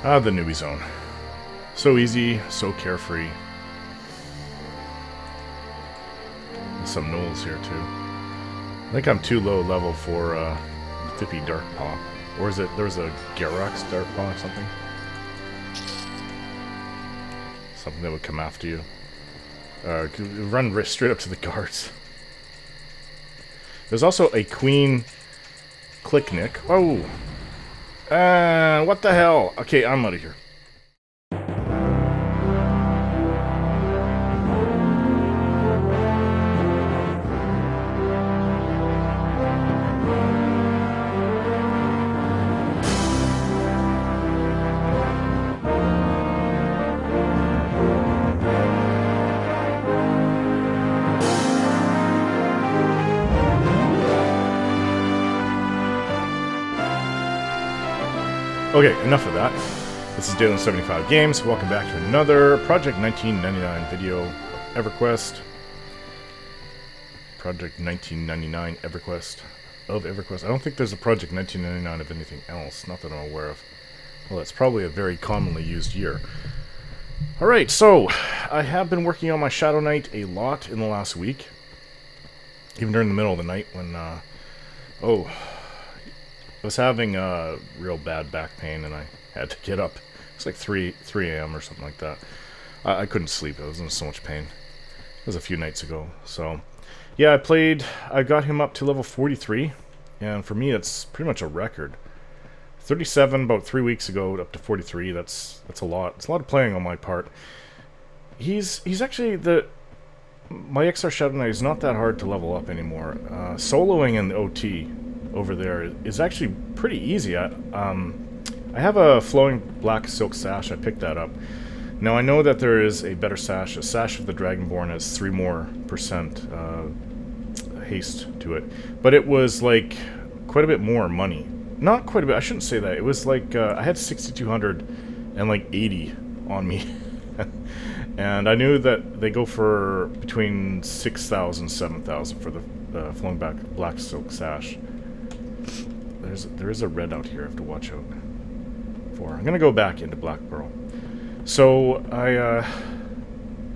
Ah, the newbie zone. So easy, so carefree. There's some gnolls here too. I think I'm too low level for Thippy Darkpaw. Or is it, there's a Garox Darkpaw or something? Something that would come after you. Run straight up to the guards. There's also a Queen Clicknick. Oh! What the hell? Okay, I'm out of here. Okay, enough of that. This is Dalen75 Games. Welcome back to another Project 1999 video of EverQuest. Project 1999 EverQuest. I don't think there's a Project 1999 of anything else, not that I'm aware of. Well, that's probably a very commonly used year. Alright, so I have been working on my Shadow Knight a lot in the last week. Even during the middle of the night when, I was having real bad back pain and I had to get up. It's like 3 a.m. or something like that. I couldn't sleep. I was in so much pain. It was a few nights ago. So, yeah, I got him up to level 43. And for me, that's pretty much a record. 37 about 3 weeks ago, up to 43. That's a lot. It's a lot of playing on my part. He's actually my XR Shadow Knight is not that hard to level up anymore. Soloing in the OT over there is actually pretty easy. I have a flowing black silk sash. I picked that up. Now I know that there is a better sash. A sash of the Dragonborn has 3% more haste to it, but it was like quite a bit more money. Not quite a bit. I shouldn't say that. It was like I had 6,200 and like 80 on me, and I knew that they go for between 6,000 and 7,000 for the flowing black silk sash. There is a red out here I have to watch out for. I'm gonna go back into Blackburrow. So I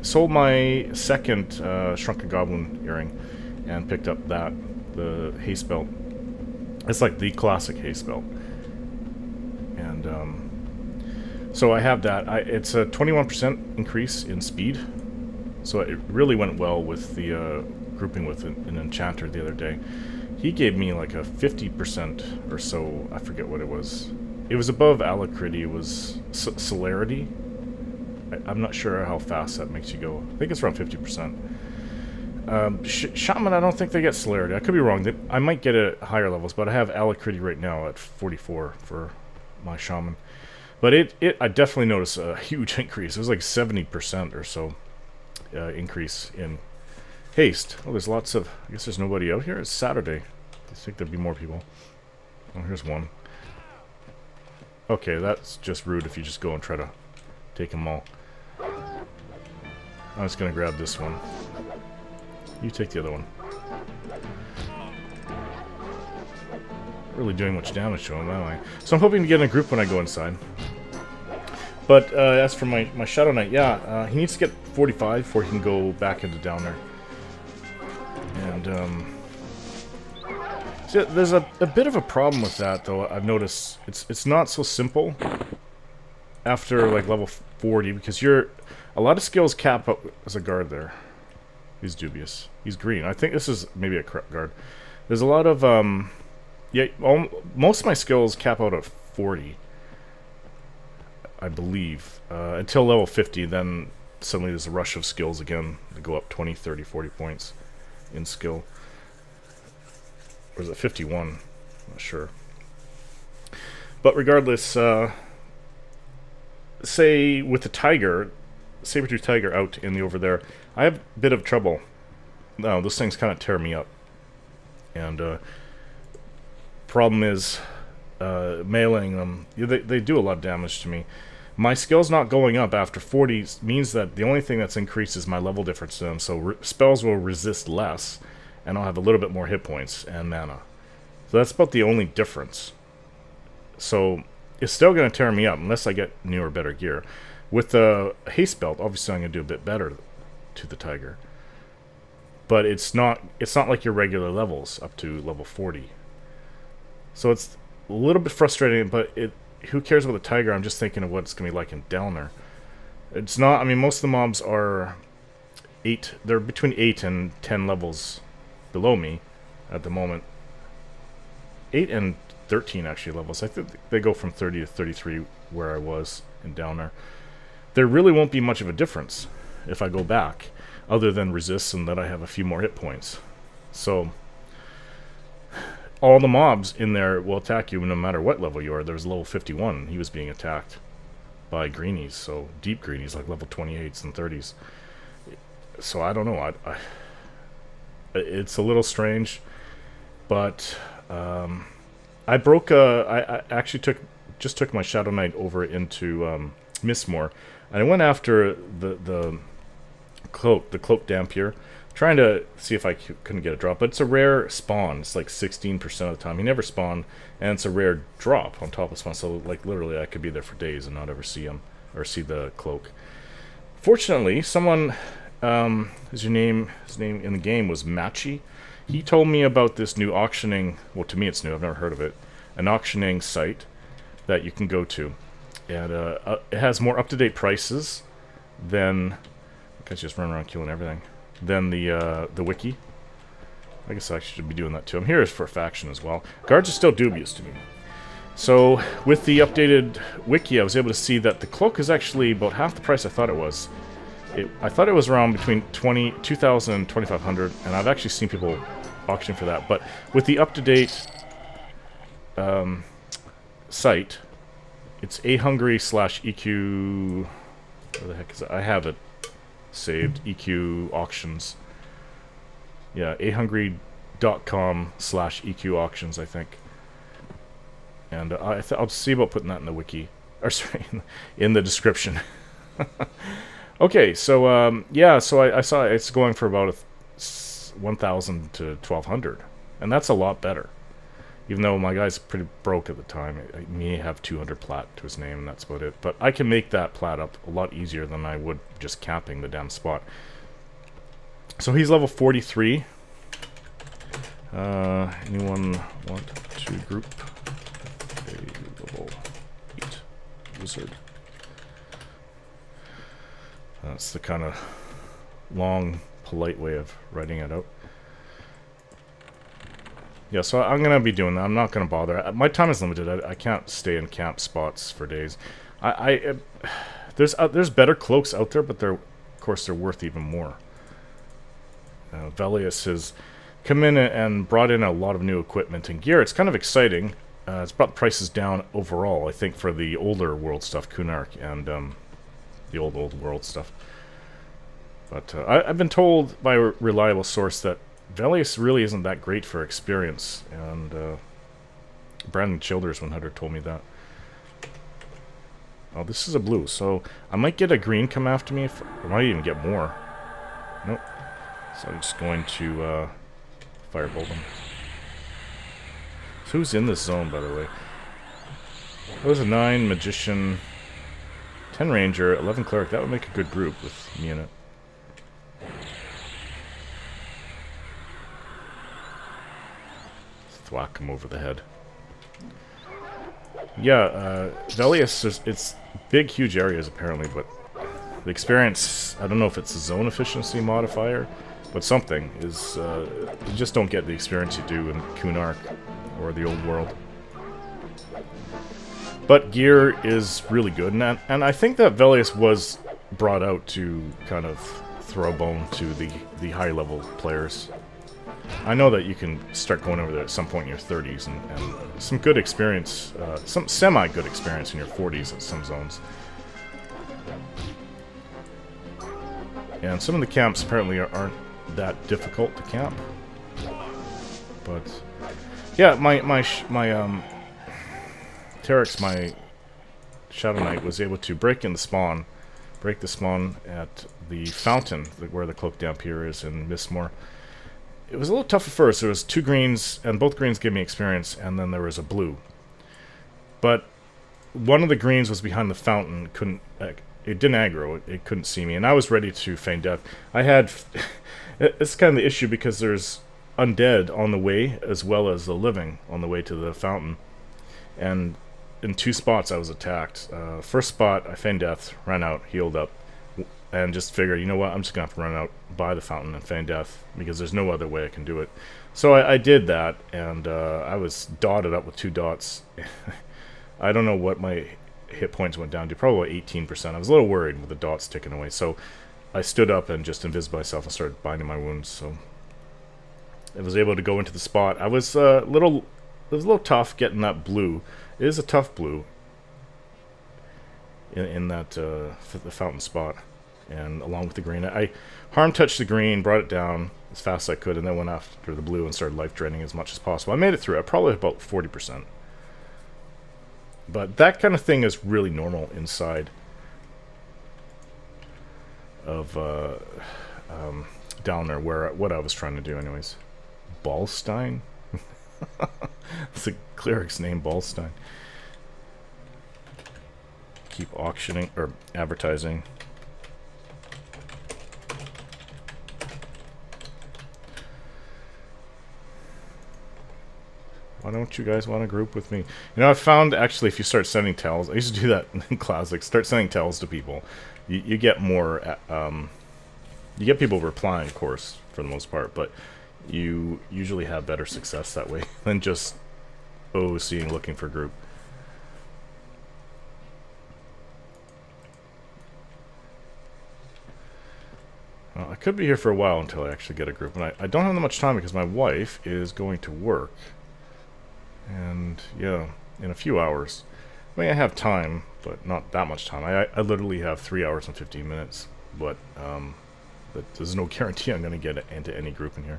sold my second Shrunken Goblin earring and picked up the haste belt. It's like the classic haste belt, and so I have that. It's a 21% increase in speed, so it really went well with the grouping with an enchanter the other day. He gave me like a 50% or so. I forget what it was. It was above Alacrity. It was Celerity. I'm not sure how fast that makes you go. I think it's around 50%. Shaman, I don't think they get Celerity. I could be wrong. I might get it at higher levels, but I have Alacrity right now at 44 for my Shaman. But I definitely noticed a huge increase. It was like 70% or so increase in haste. Oh, there's lots of... I guess there's nobody out here. It's Saturday. I think there'd be more people. Oh, here's one. Okay, that's just rude if you just go and try to take them all. I'm just gonna grab this one. You take the other one. Not really doing much damage to him, am I? So I'm hoping to get in a group when I go inside. But as for my Shadow Knight, yeah, he needs to get 45 before he can go back into down there. And so there's a bit of a problem with that, though. I've noticed it's not so simple after like level 40, because a lot of skills cap out as a guard there. He's dubious. He's green. I think this is maybe a guard. There's a lot of most of my skills cap out at 40, I believe, until level 50. Then suddenly there's a rush of skills again. They go up 20, 30, 40 points in skill. Or is it 51? I'm not sure. But regardless, say with the tiger, saber-tooth tiger out in the over there, I have a bit of trouble. No, those things kind of tear me up. And problem is meleeing them. They do a lot of damage to me. My skill's not going up after 40 means that the only thing that's increased is my level difference to them, so spells will resist less, and I'll have a little bit more hit points and mana. So that's about the only difference. So is still going to tear me up unless I get newer, better gear. With the haste belt, obviously I'm going to do a bit better to the Tiger. But it's not like your regular levels up to level 40. So it's a little bit frustrating, but who cares about the Tiger? I'm just thinking of what it's going to be like in Downer. It's not, I mean, most of the mobs are they're between 8 and 10 levels below me at the moment. 8 and 13 actually levels. I think they go from 30 to 33 where I was in Downer. There really won't be much of a difference if I go back, other than resist and that I have a few more hit points. So all the mobs in there will attack you no matter what level you are. There was level 51. He was being attacked by greenies, so deep greenies like level 28s and 30s. So I don't know. It's a little strange, but I broke. I actually just took my Shadow Knight over into Mistmoor, and I went after the cloak Dampier, trying to see if I couldn't get a drop. But it's a rare spawn. It's like 16% of the time. He never spawned, and it's a rare drop on top of spawn. So like literally, I could be there for days and not ever see him or see the cloak. Fortunately, someone, his name in the game was Machi. He told me about this new auctioning. Well, to me, it's new. I've never heard of it. An auctioning site that you can go to, and it has more up-to-date prices than. I guess just run around killing everything. Than the wiki. I guess I should be doing that too. I'm here for a faction as well. Guards are still dubious to me. So with the updated wiki, I was able to see that the cloak is actually about half the price I thought it was. I thought it was around between 2,000 and 2,500, and I've actually seen people auctioning for that. But with the up-to-date site, it's ahungry/EQ. Where the heck is it? I have it saved. EQ auctions. Yeah, ahungry.com/EQ auctions, I think. And I'll see about putting that in the wiki, or sorry, in the description. Okay, so yeah, so I saw it's going for about 1,000 to 1,200, and that's a lot better. Even though my guy's pretty broke at the time, he may have 200 plat to his name, and that's about it. But I can make that plat up a lot easier than I would just capping the damn spot. So he's level 43. Anyone want to group a level 8 wizard? That's the kind of long, polite way of writing it out. Yeah, so I'm going to be doing that. I'm not going to bother. My time is limited. I can't stay in camp spots for days. There's better cloaks out there, but of course they're worth even more. Velius has come in and brought in a lot of new equipment and gear. It's kind of exciting. It's brought the prices down overall, I think, for the older world stuff, Kunark, and the old world stuff. But I've been told by a reliable source that Velius really isn't that great for experience, and Brandon Childers 100 told me that. Oh, this is a blue, so I might get a green come after me. I might even get more. Nope. So I'm just going to firebolt them. So who's in this zone, by the way? That was a 9 Magician, 10 Ranger, 11 Cleric. That would make a good group with me in it. Thwack him over the head. Yeah, Velius, it's big, huge areas apparently, but the experience, I don't know if it's a zone efficiency modifier, but something is, you just don't get the experience you do in Kunark or the old world. But gear is really good, and I think that Velius was brought out to kind of throw a bone to the high level players. I know that you can start going over there at some point in your 30s and some good experience, some semi-good experience in your 40s at some zones. And some of the camps apparently aren't that difficult to camp. But yeah, my Terex, my Shadow Knight, was able to break the spawn at the fountain where the Cloak Dampier is in Mistmoor. It was a little tough at first. There was 2 greens, and both greens gave me experience, and then there was a blue. But one of the greens was behind the fountain. It didn't aggro. It couldn't see me, and I was ready to feign death. I had. It's kind of the issue because there's undead on the way as well as the living on the way to the fountain, and in 2 spots I was attacked. First spot I feigned death, ran out, healed up, and just figured, you know what, I'm just gonna have to run out by the fountain and feign death because there's no other way I can do it. So I did that, and I was dotted up with 2 dots. I don't know what my hit points went down to, probably 18%. I was a little worried with the dots ticking away, so I stood up and just invised myself and started binding my wounds. So I was able to go into the spot. It was a little tough getting that blue. It is a tough blue in that the fountain spot, and along with the green. I harm touched the green, brought it down as fast as I could, and then went after the blue and started life draining as much as possible. I made it through. I probably about 40%. But that kind of thing is really normal inside of down there where what I was trying to do anyways. Ballstein? That's a cleric's name, Ballstein. Keep auctioning or advertising. Why don't you guys want to group with me? You know, I found actually if you start sending tells, I used to do that in Classic, start sending tells to people. You get more, you get people replying, of course, for the most part, but you usually have better success that way than just OOCing looking for group. Well, I could be here for a while until I actually get a group, and I don't have that much time because my wife is going to work. And yeah, in a few hours. I mean, I have time, but not that much time. I literally have 3 hours and 15 minutes, but there's no guarantee I'm going to get into any group in here.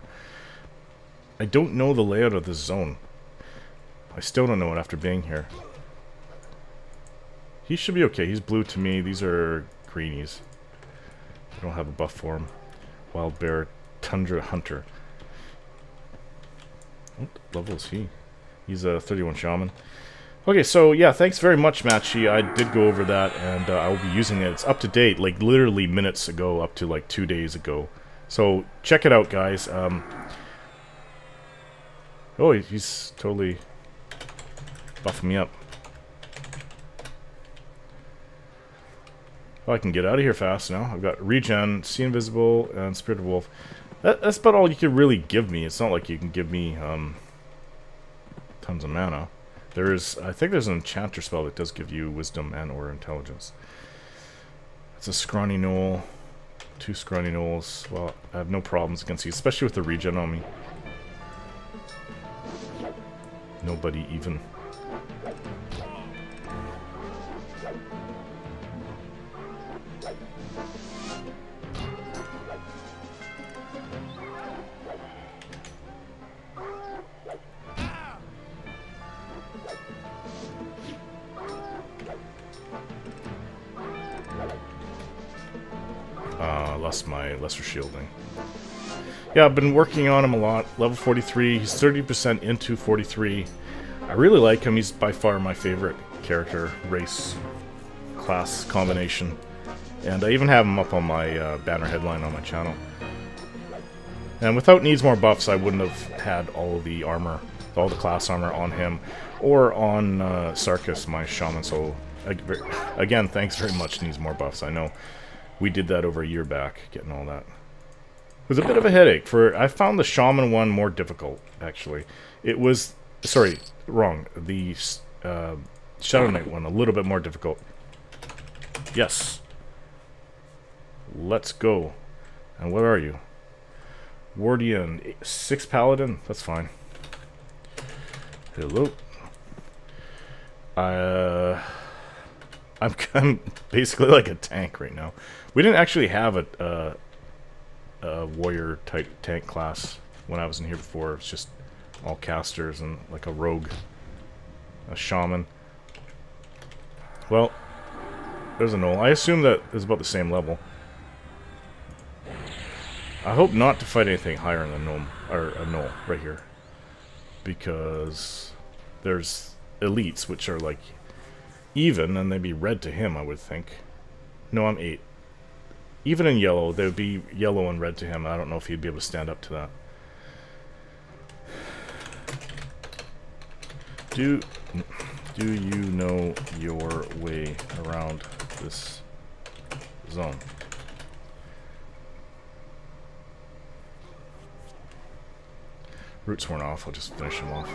I don't know the layout of this zone. I still don't know it after being here. He should be okay. He's blue to me. These are greenies. I don't have a buff for him. Wild Bear, Tundra Hunter. What level is he? He's a 31 Shaman. Okay, so yeah, thanks very much, Matchy. I did go over that, and I will be using it. It's up to date, like literally minutes ago, up to like 2 days ago. So check it out, guys. Oh, he's totally buffing me up. Oh, I can get out of here fast now. I've got Regen, See Invisible, and Spirit of Wolf. That's about all you can really give me. It's not like you can give me tons of mana. I think there's an enchanter spell that does give you wisdom and or intelligence. It's a scrawny gnoll. 2 scrawny gnolls. Well, I have no problems against you, especially with the regen on me. Nobody even. Lost my lesser shielding. Yeah, I've been working on him a lot. Level 43, he's 30% into 43. I really like him. He's by far my favorite character, race, class combination. And I even have him up on my banner headline on my channel. And without Needs More buffs, I wouldn't have had all the armor, all the class armor on him, or on Sarkis, my shaman. So, again, thanks very much, Needs More buffs. I know we did that over a year back, getting all that. It was a bit of a headache. I found the shaman one more difficult, actually. It was, sorry, wrong. The Shadow Knight one, a little bit more difficult. Yes. Let's go. And what are you? Wardian, 6 Paladin? That's fine. Hello. I'm basically like a tank right now. We didn't actually have a warrior type tank class when I was in here before. It was just all casters and like a rogue, a shaman. Well, there's a gnoll. I assume that is about the same level. I hope not to fight anything higher than a gnome, or a gnoll right here, because there's elites which are like even, then they'd be red to him, I would think. No, I'm 8. Even in yellow, they would be yellow and red to him. I don't know if he'd be able to stand up to that. Do you know your way around this zone? Roots weren't off, I'll just finish him off.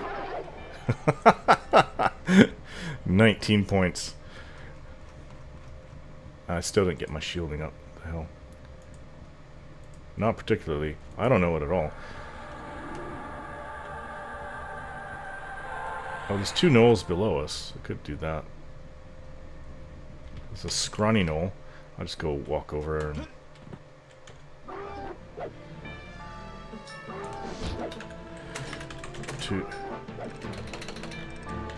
19 points. I still didn't get my shielding up. What the hell? Not particularly. I don't know it at all. Oh, there's 2 gnolls below us. I could do that. There's a scrawny gnoll. I'll just go walk over and...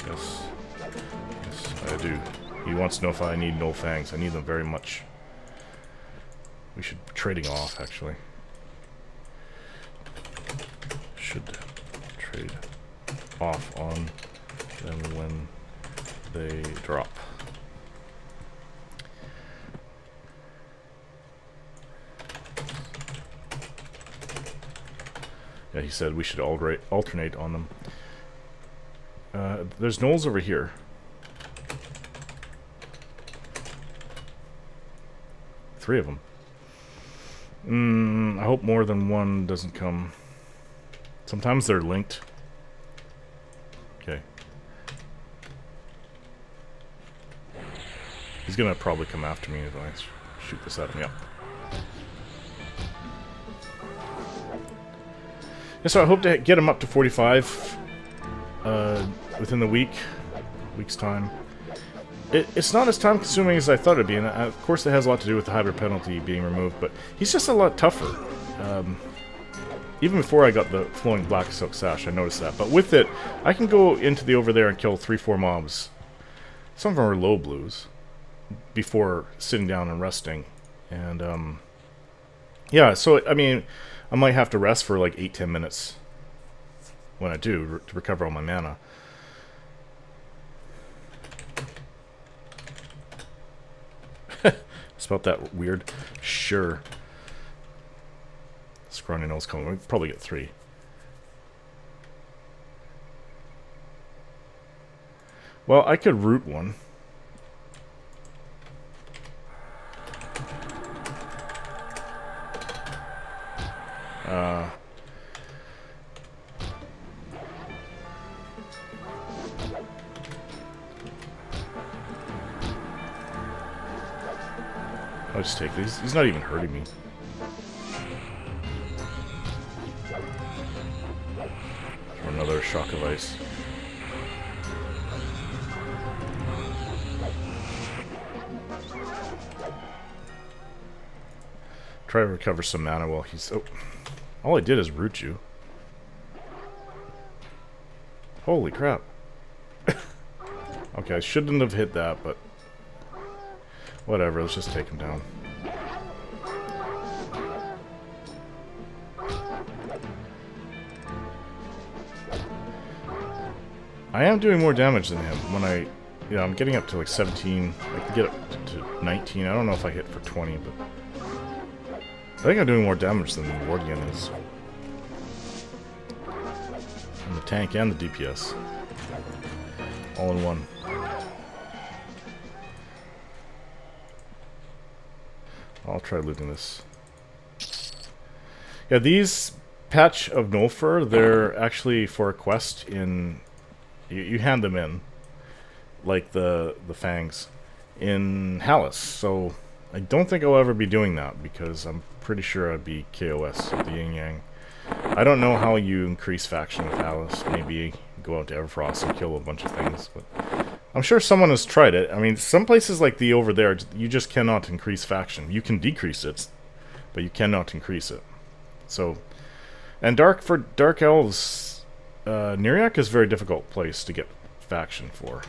Yes. Yes, I do. He wants to know if I need Gnoll Fangs. I need them very much. We should be trading off, actually. Should trade off on them when they drop. Yeah, he said we should alternate on them. There's gnolls over here. Three of them. I hope more than one doesn't come. Sometimes they're linked. Okay. He's gonna probably come after me if I shoot this at him. Yep. Yeah, so I hope to get him up to 45 within the week's time. It's not as time consuming as I thought it'd be, and of course it has a lot to do with the hybrid penalty being removed, but he's just a lot tougher. Even before I got the flowing black silk sash, I noticed that. But with it, I can go into the over there and kill 3-4 mobs. Some of them are low blues before sitting down and resting. And yeah, so I mean, I might have to rest for like 8-10 minutes when I do to recover all my mana. Spelt that weird. Sure. Scrawny Gnoll's coming. We'll probably get 3. Well, I could root one. I'll just take these. He's not even hurting me. For another shock of ice. Try to recover some mana while he's... Oh. All I did is root you. Holy crap. Okay, I shouldn't have hit that, but... Whatever, let's just take him down. I am doing more damage than him when I... Yeah, I'm getting up to like 17. I can get up to 19. I don't know if I hit for 20, but... I think I'm doing more damage than the Wardian is. And the tank and the DPS. All in one. I'll try looting this. Yeah, these patch of Gnolfur, they're actually for a quest in... You hand them in. Like the fangs. In Hallis. So I don't think I'll ever be doing that because I'm pretty sure I'd be KOS of the Yin Yang. I don't know how you increase faction with Hallis. Maybe go out to Everfrost and kill a bunch of things, but I'm sure someone has tried it. I mean, some places like the over there, you just cannot increase faction. You can decrease it, but you cannot increase it. So, and for Dark Elves, Neriak is a very difficult place to get faction for.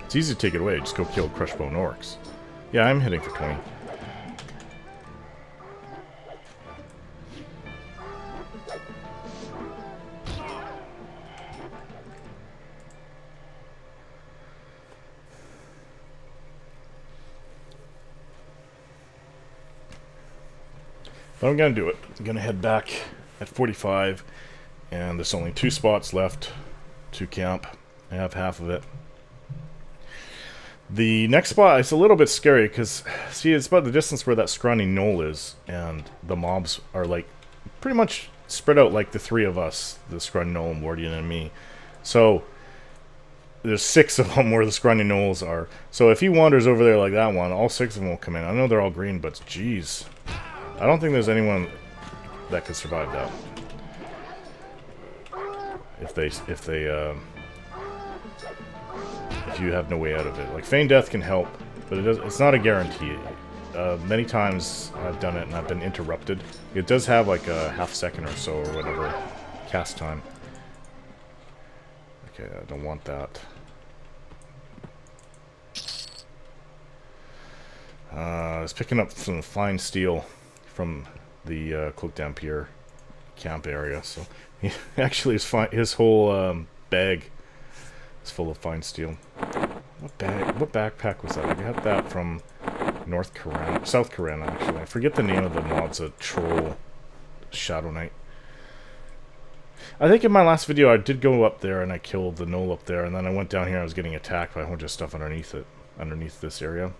It's easy to take it away. Just go kill Crushbone Orcs. Yeah, I'm hitting for 20. But I'm gonna do it. I'm gonna head back at 45, and there's only 2 spots left to camp. I have half of it. The next spot is a little bit scary because, see, it's about the distance where that scrawny gnoll is, and the mobs are like pretty much spread out like the 3 of us, the scrawny gnoll, Mordian, and me. So there's 6 of them where the scrawny gnolls are. So if he wanders over there like that one, all 6 of them will come in. I know they're all green, but geez, I don't think there's anyone that could survive that. If you have no way out of it. Like, feign death can help, but it's not a guarantee. Many times I've done it and I've been interrupted. It does have like a half second or so or whatever cast time. Okay, I don't want that. I was picking up some fine steel from the Cloak Dampier camp area, so he actually his whole bag is full of fine steel. What backpack was that? I got that from South Korea actually. I forget the name of the mod's a troll Shadow Knight. I think in my last video I did go up there and I killed the gnoll up there, and then I went down here and I was getting attacked by a bunch of stuff underneath it, underneath this area.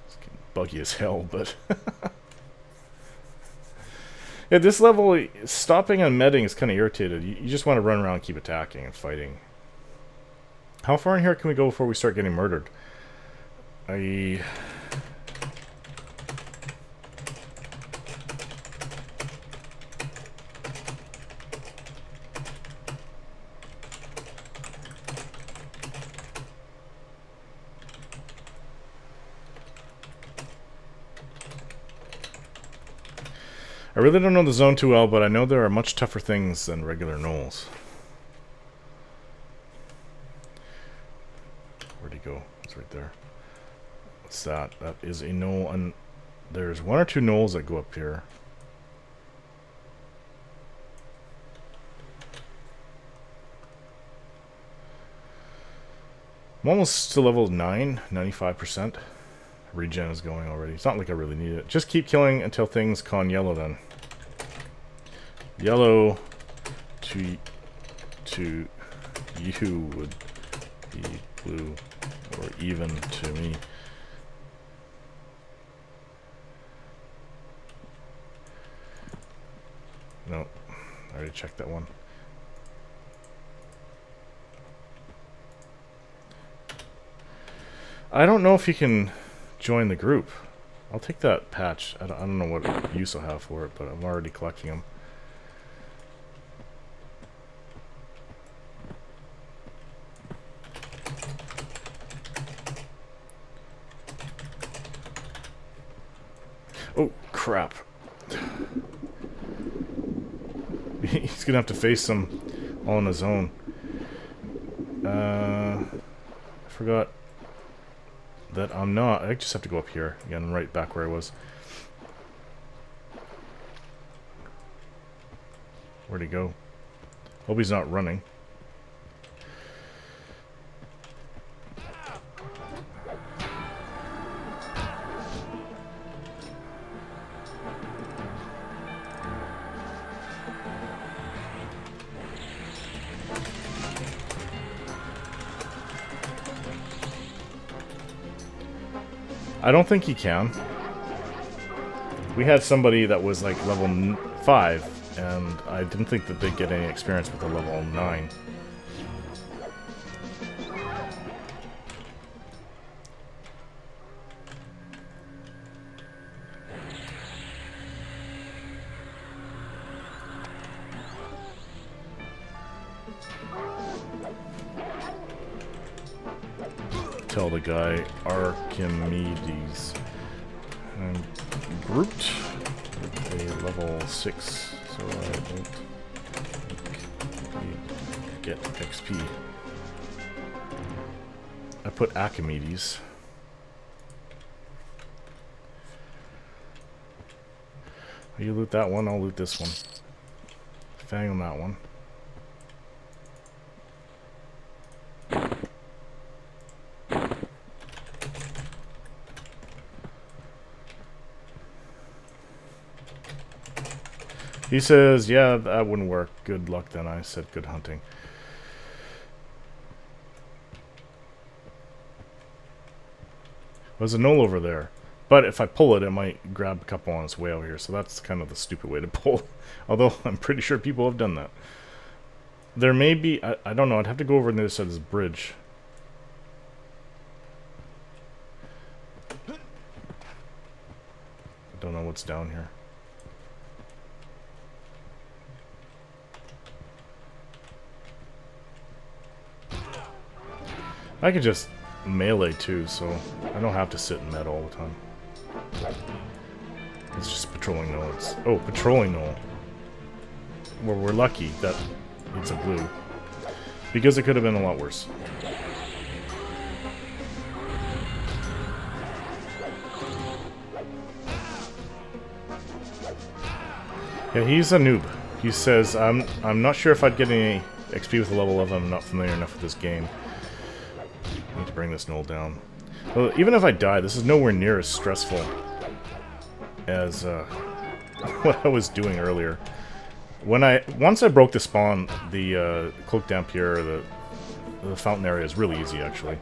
It's getting buggy as hell, but yeah, this level, stopping and medding is kind of irritated. You just want to run around and keep attacking and fighting. How far in here can we go before we start getting murdered? I really don't know the zone too well, but I know there are much tougher things than regular gnolls. Where'd he go? It's right there. What's that? That is a gnoll, and there's 1 or 2 gnolls that go up here. I'm almost to level 9, 95%. Regen is going already. It's not like I really need it. Just keep killing until things con yellow then. Yellow to you would be blue, or even to me. No, I already checked that one. I don't know if you can join the group. I'll take that patch. I don't know what use I'll have for it, but I'm already collecting them. Oh, crap. He's gonna have to face them all on his own. I forgot that I'm not. I just have to go up here again, right back where I was. Where'd he go? Hope he's not running. I don't think he can. We had somebody that was like level 5, and I didn't think that they'd get any experience with a level 9. Tell the guy Archimedes. I'm grouped with a level 6, so I don't get XP. I put Archimedes. You loot that one, I'll loot this one. Fang on that one. He says, yeah, that wouldn't work. Good luck then. I said good hunting. There's a gnoll over there. But if I pull it, it might grab a couple on its way over here. So that's kind of the stupid way to pull. Although I'm pretty sure people have done that. There may be... I don't know. I'd have to go over on the other side of this bridge. I don't know what's down here. I could just melee too, so I don't have to sit in med all the time. It's just patrolling gnolls. Oh, patrolling gnoll. Well, we're lucky that it's a blue. Because it could have been a lot worse. Yeah, he's a noob. He says, I'm not sure if I'd get any XP with the level of I'm not familiar enough with this game. I need to bring this gnoll down. Well, even if I die, this is nowhere near as stressful as what I was doing earlier. Once I broke the spawn, the Cloak Dampier, the fountain area is really easy actually.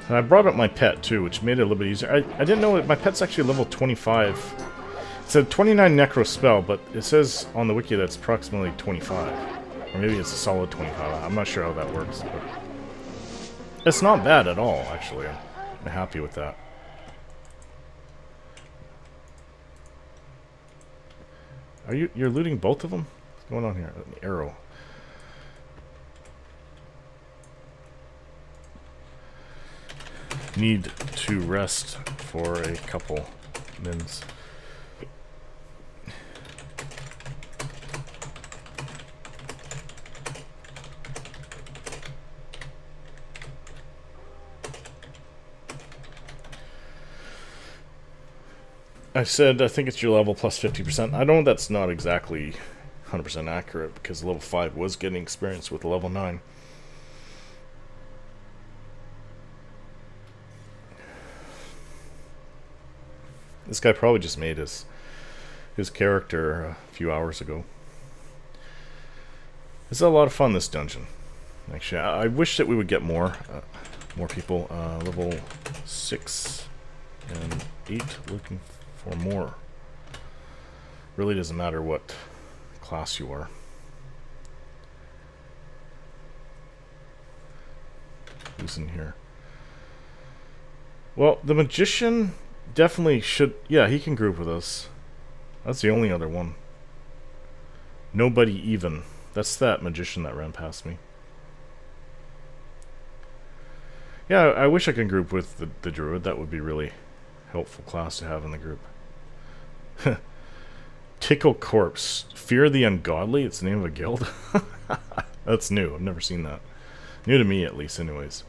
And I brought up my pet, too, which made it a little bit easier. I didn't know that my pet's actually level 25. It said 29 necro spell, but it says on the wiki that it's approximately 25. Or maybe it's a solid 25. I'm not sure how that works, but... It's not bad at all, actually. I'm happy with that. You're looting both of them? What's going on here? An arrow. Need to rest for a couple mins. I said I think it's your level plus 50%. I know that's not exactly 100% accurate because level 5 was getting experience with level 9. This guy probably just made his character a few hours ago. It's a lot of fun, this dungeon. Actually, I wish that we would get more people. Level 6 and 8, looking for more. Really doesn't matter what class you are. Who's in here? Well, the magician... definitely should... yeah, he can group with us. That's the only other one. Nobody even. That's that magician that ran past me. Yeah, I wish I could group with the druid. That would be really helpful class to have in the group. Tickle Corpse. Fear the Ungodly? It's the name of a guild? That's new. I've never seen that. New to me, at least, anyways.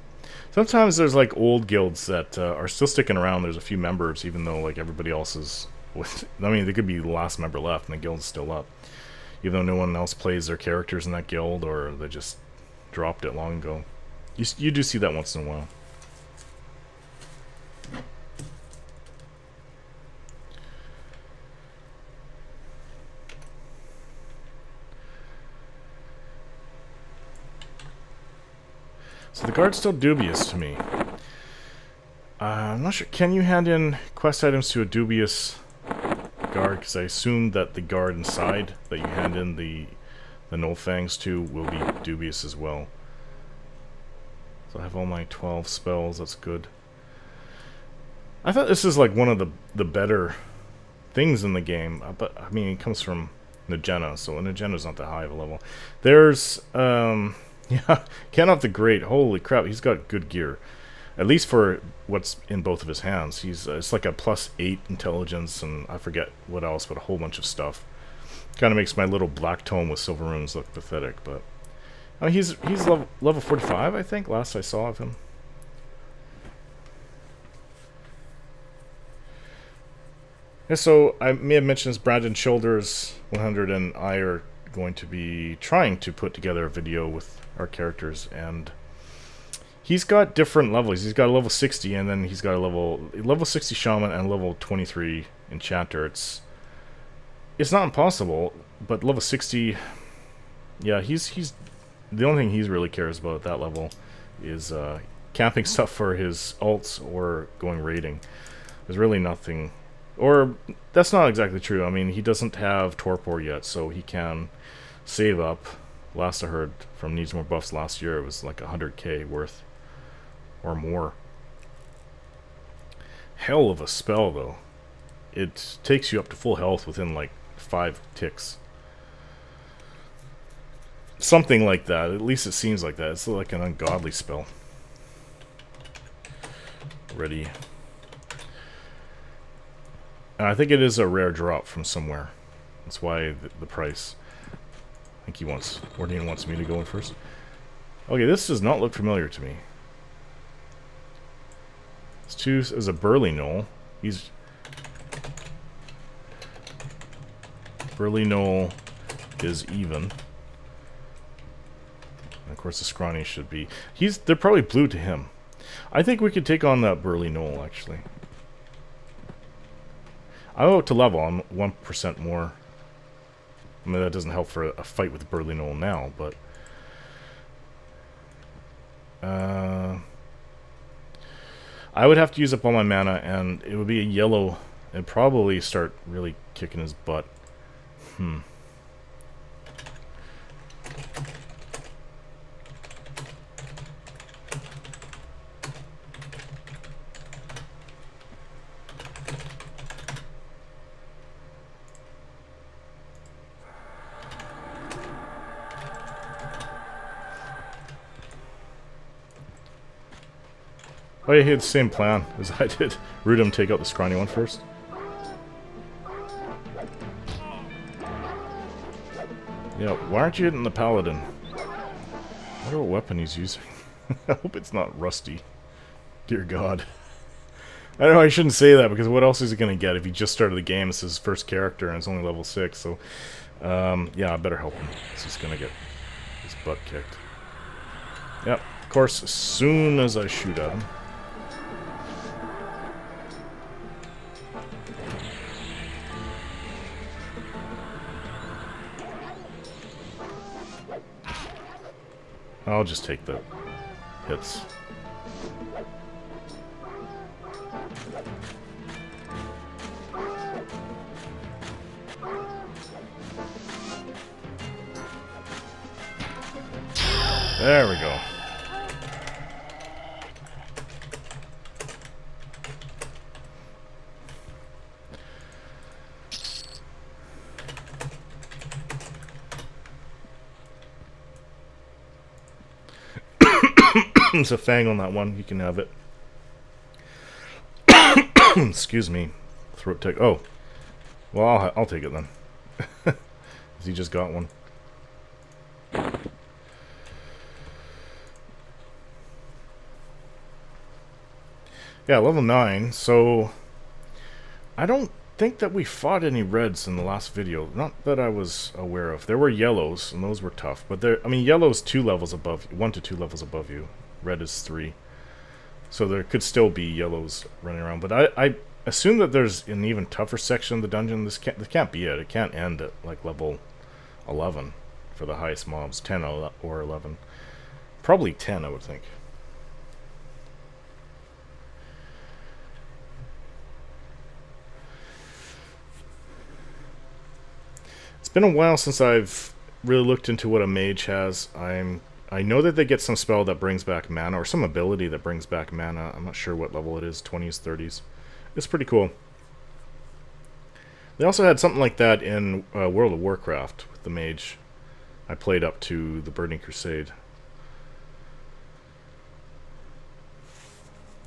Sometimes there's like old guilds that are still sticking around. There's a few members, even though like everybody else is with... I mean, they could be the last member left and the guild's still up. Even though no one else plays their characters in that guild, or they just dropped it long ago. You do see that once in a while. So the guard's still dubious to me. I'm not sure. Can you hand in quest items to a dubious guard? Because I assume that the guard inside that you hand in the Gnoll Fangs to will be dubious as well. So I have all my 12 spells. That's good. I thought this is like one of the better things in the game. But, I mean, it comes from Nagena, so Nagena's not that high of a level. There's... yeah, Qeynos the Great. Holy crap, he's got good gear. At least for what's in both of his hands. He's it's like a +8 intelligence, and I forget what else, but a whole bunch of stuff. Kind of makes my little black tome with silver runes look pathetic, but I mean, he's level 45, I think. Last I saw of him. Yeah, so I may have mentioned this, Brandon Shoulders 100 and I are going to be trying to put together a video with our characters, and he's got different levels. He's got a level 60, and then he's got a level 60 Shaman and level 23 Enchanter. It's not impossible, but level 60, yeah, he's the only thing he really cares about at that level is camping stuff for his ults or going raiding. There's really nothing, or that's not exactly true. I mean, he doesn't have Torpor yet, so he can save up. Last I heard from Needs More Buffs last year, it was like 100k worth or more. Hell of a spell, though. It takes you up to full health within like 5 ticks. Something like that. At least it seems like that. It's like an ungodly spell. Ready. And I think it is a rare drop from somewhere. That's why the price. I think he wants, Ordean wants me to go in first. Okay, this does not look familiar to me. This too is a burly gnoll. He's burly gnoll is even. And of course the scrawny should be. They're probably blue to him. I think we could take on that burly gnoll actually. I'm out to level. I'm 1% more. I mean, that doesn't help for a fight with burly gnoll now, but I would have to use up all my mana, and it would be a yellow and probably start really kicking his butt. Oh yeah, he had the same plan as I did. Root him, take out the scrawny one first. Yeah, why aren't you hitting the paladin? I wonder what weapon he's using. I hope it's not rusty. Dear God. I don't know, I shouldn't say that, because what else is he going to get if he just started the game? It's his first character and it's only level 6, so yeah, I better help him. He's going to get his butt kicked. Yep, of course, as soon as I shoot at him. I'll just take the hits. There we go. There's a fang on that one. You can have it. Excuse me. Throat tick. Oh. Well, I'll take it then. He just got one. Yeah, level 9. So I don't think that we fought any reds in the last video. Not that I was aware of. There were yellows, and those were tough. But I mean, yellow's 2 levels above, 1 to 2 levels above you. Red is 3. So there could still be yellows running around. But I assume that there's an even tougher section of the dungeon. This can't be it. It can't end at like level 11 for the highest mobs. 10 or 11. Probably 10, I would think. It's been a while since I've really looked into what a mage has. I know that they get some spell that brings back mana, or some ability that brings back mana. I'm not sure what level it is, 20s, 30s. It's pretty cool. They also had something like that in World of Warcraft with the mage. I played up to the Burning Crusade.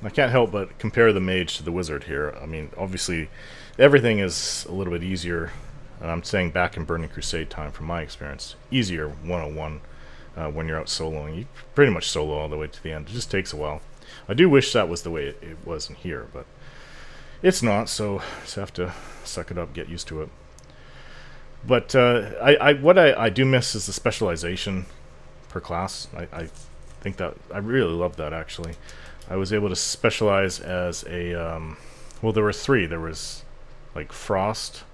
I can't help but compare the mage to the wizard here. I mean, obviously, everything is a little bit easier. And I'm saying back in Burning Crusade time, from my experience. Easier 101 when you're out soloing. You pretty much solo all the way to the end. It just takes a while. I do wish that was the way it was in here, but It's not, so just have to suck it up, get used to it. But what I do miss is the specialization per class. I think that I really love that, actually. I was able to specialize as a well, there were three. There was like frost,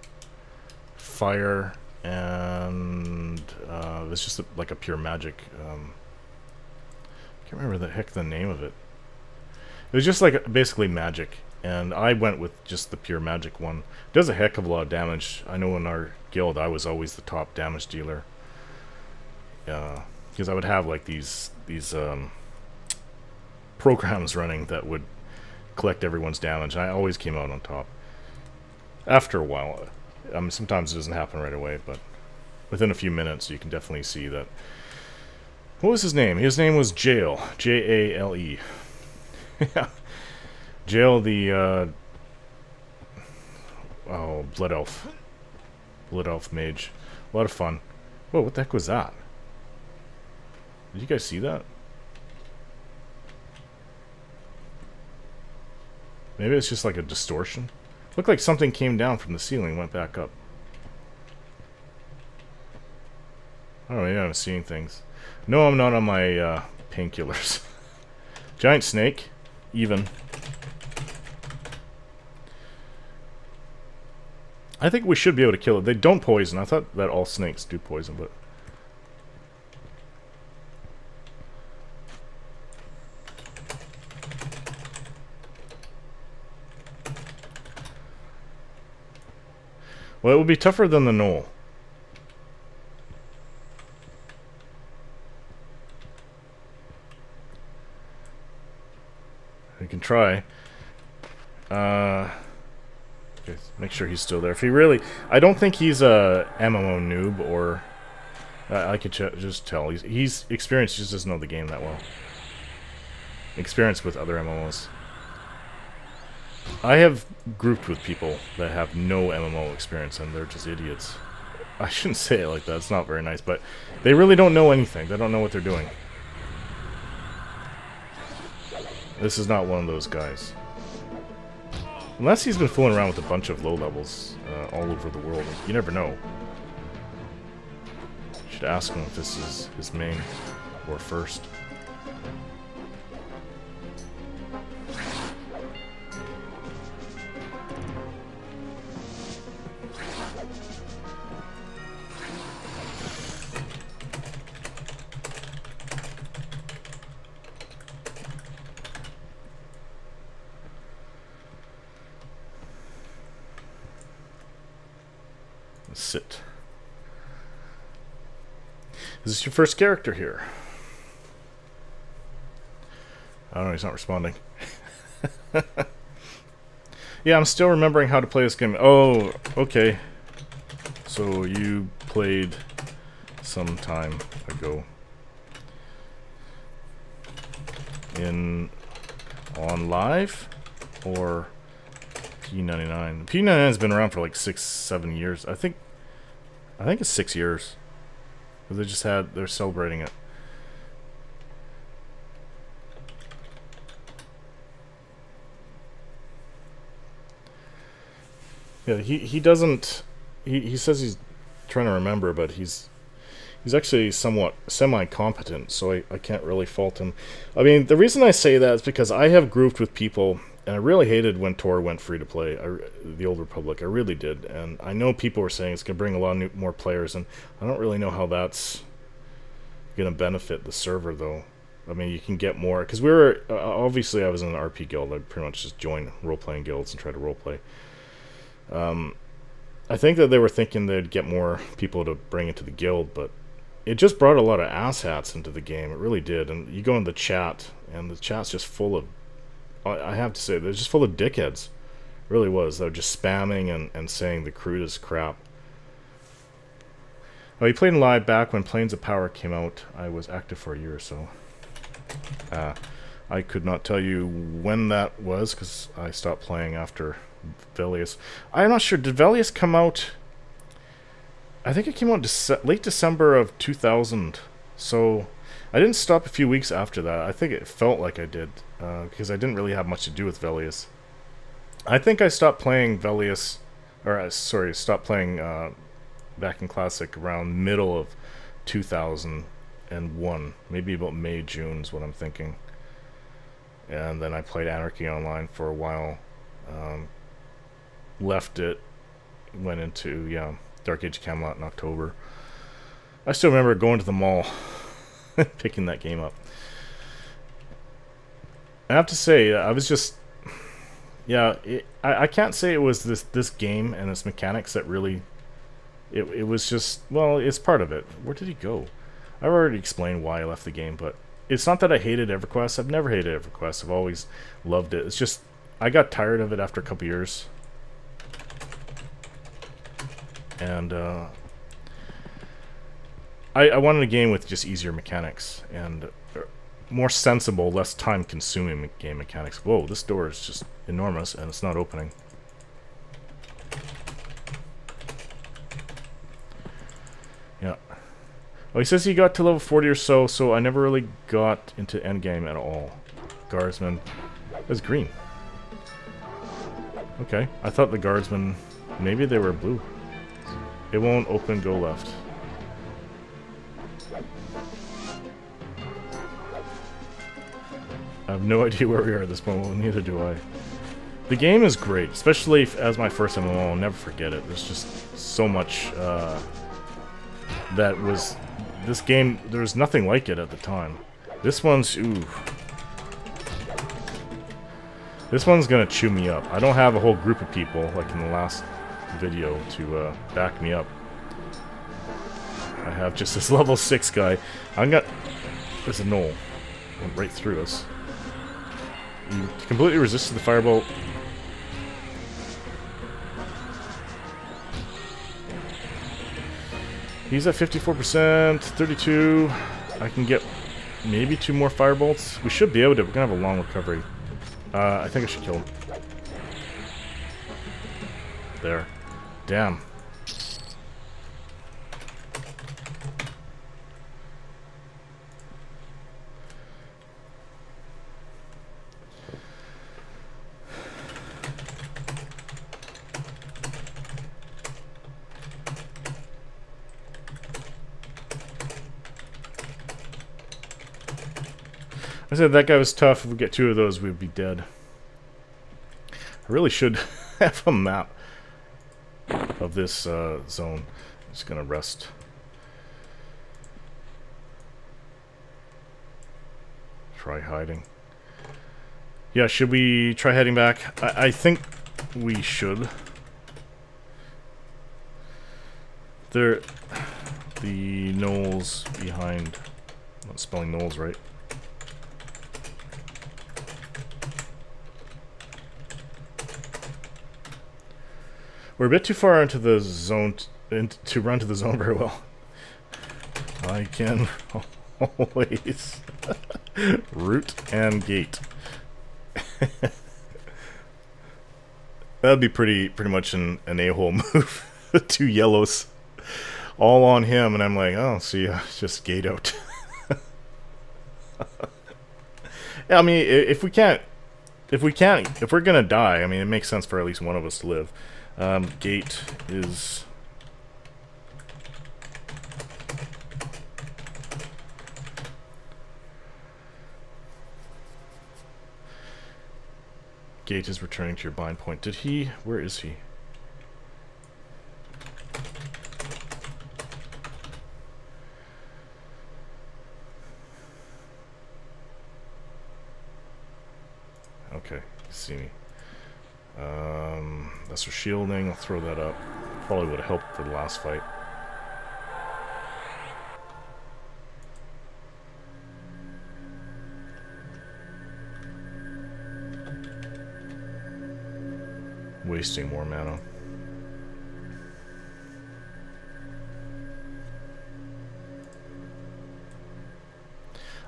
fire, and it was just like a pure magic. I can't remember the heck the name of it. It was just like basically magic, and I went with just the pure magic one. It does a heck of a lot of damage. I know in our guild I was always the top damage dealer. Because I would have like these programs running that would collect everyone's damage, and I always came out on top. After a while, sometimes it doesn't happen right away, but within a few minutes you can definitely see that. What was his name? His name was Jael. J-A-L-E. Yeah. Jael the oh, Blood Elf. Blood Elf Mage. A lot of fun. Whoa, what the heck was that? Did you guys see that? Maybe it's just like a distortion. Looked like something came down from the ceiling and went back up. I don't know, maybe I'm seeing things. No, I'm not on my painkillers. Giant snake. Even. I think we should be able to kill it. They don't poison. I thought that all snakes do poison, but... Well, it would be tougher than the Gnoll. We can try. Okay, make sure he's still there. If he really... I don't think he's a MMO noob, or... I could just tell. He's experienced, just doesn't know the game that well. Experienced with other MMOs. I have grouped with people that have no MMO experience, and they're just idiots. I shouldn't say it like that, it's not very nice, but they really don't know anything. They don't know what they're doing. This is not one of those guys. Unless he's been fooling around with a bunch of low levels all over the world. You never know. Should ask him if this is his main or first. Sit. Is this your first character here? I don't know, he's not responding. Yeah, I'm still remembering how to play this game. Oh, okay. So you played some time ago. On live? Or P99? P99 has been around for like 6-7 years. I think it's 6 years. They're celebrating it. Yeah, he doesn't... He says he's trying to remember, but he's actually somewhat semi-competent, so I can't really fault him. I mean, the reason I say that is because I have grouped with people, and I really hated when Tor went free-to-play, the Old Republic. I really did, and I know people were saying it's going to bring a lot of more players, and I don't really know how that's going to benefit the server, though. I mean, you can get more, because we were... obviously, I was in an RP guild. I pretty much just joined role-playing guilds and try to role-play. I think that they were thinking they'd get more people to bring into the guild, but it just brought a lot of asshats into the game. It really did. And you go in the chat, and the chat's just full of... I have to say, they're just full of dickheads. It really was. They were just spamming and saying the crudest crap. Oh, he played in live back when Planes of Power came out. I was active for a year or so. I could not tell you when that was, because I stopped playing after Velius. I'm not sure. Did Velius come out... I think it came out late December of 2000. So I didn't stop a few weeks after that. I think it felt like I did, because I didn't really have much to do with Velius. I think I stopped playing Velius, or sorry, stopped playing back in Classic around middle of 2001. Maybe about May, June is what I'm thinking. And then I played Anarchy Online for a while. Left it, went into, yeah, Dark Age Camelot in October. I still remember going to the mall, picking that game up. I have to say, I was just, yeah, I can't say it was this game and its mechanics that really, it was just, well, it's part of it. Where did he go? I've already explained why I left the game, but it's not that I hated EverQuest. I've never hated EverQuest. I've always loved it. It's just, I got tired of it after a couple years. And I wanted a game with just easier mechanics and more sensible, less time-consuming game mechanics. Whoa, this door is just enormous and it's not opening. Yeah. Oh, he says he got to level 40 or so, so I never really got into endgame at all. Guardsman. That's green. Okay, I thought the guardsmen, maybe they were blue. It won't open, go left. I have no idea where we are at this point, well, neither do I. The game is great, especially as my first MMO, I'll never forget it. There's just so much that was... This game, there was nothing like it at the time. This one's, ooh. This one's gonna chew me up. I don't have a whole group of people, like in the last video, to back me up. I have just this level 6 guy. There's a Gnoll. Went right through us. He completely resisted the firebolt. He's at 54%, 32. I can get maybe 2 more firebolts. We should be able to. We're gonna have a long recovery. I think I should kill him. There. Damn. I said that guy was tough. If we get 2 of those, we'd be dead. I really should have a map of this zone. I'm just gonna rest. Try hiding. Yeah, should we try heading back? I think we should. The Gnolls behind. I'm not spelling Gnolls right. We're a bit too far into the zone to run to the zone very well. I can always root and gate. That'd be pretty much an a-hole move. 2 yellows all on him, and I'm like, oh, see, just gate out. Yeah, I mean, if we're gonna die, I mean, it makes sense for at least one of us to live. Gate is... Gate is returning to your bind point. Did he... Where is he? Okay, you see me. That's for shielding. I'll throw that up. Probably would have helped for the last fight. Wasting more mana.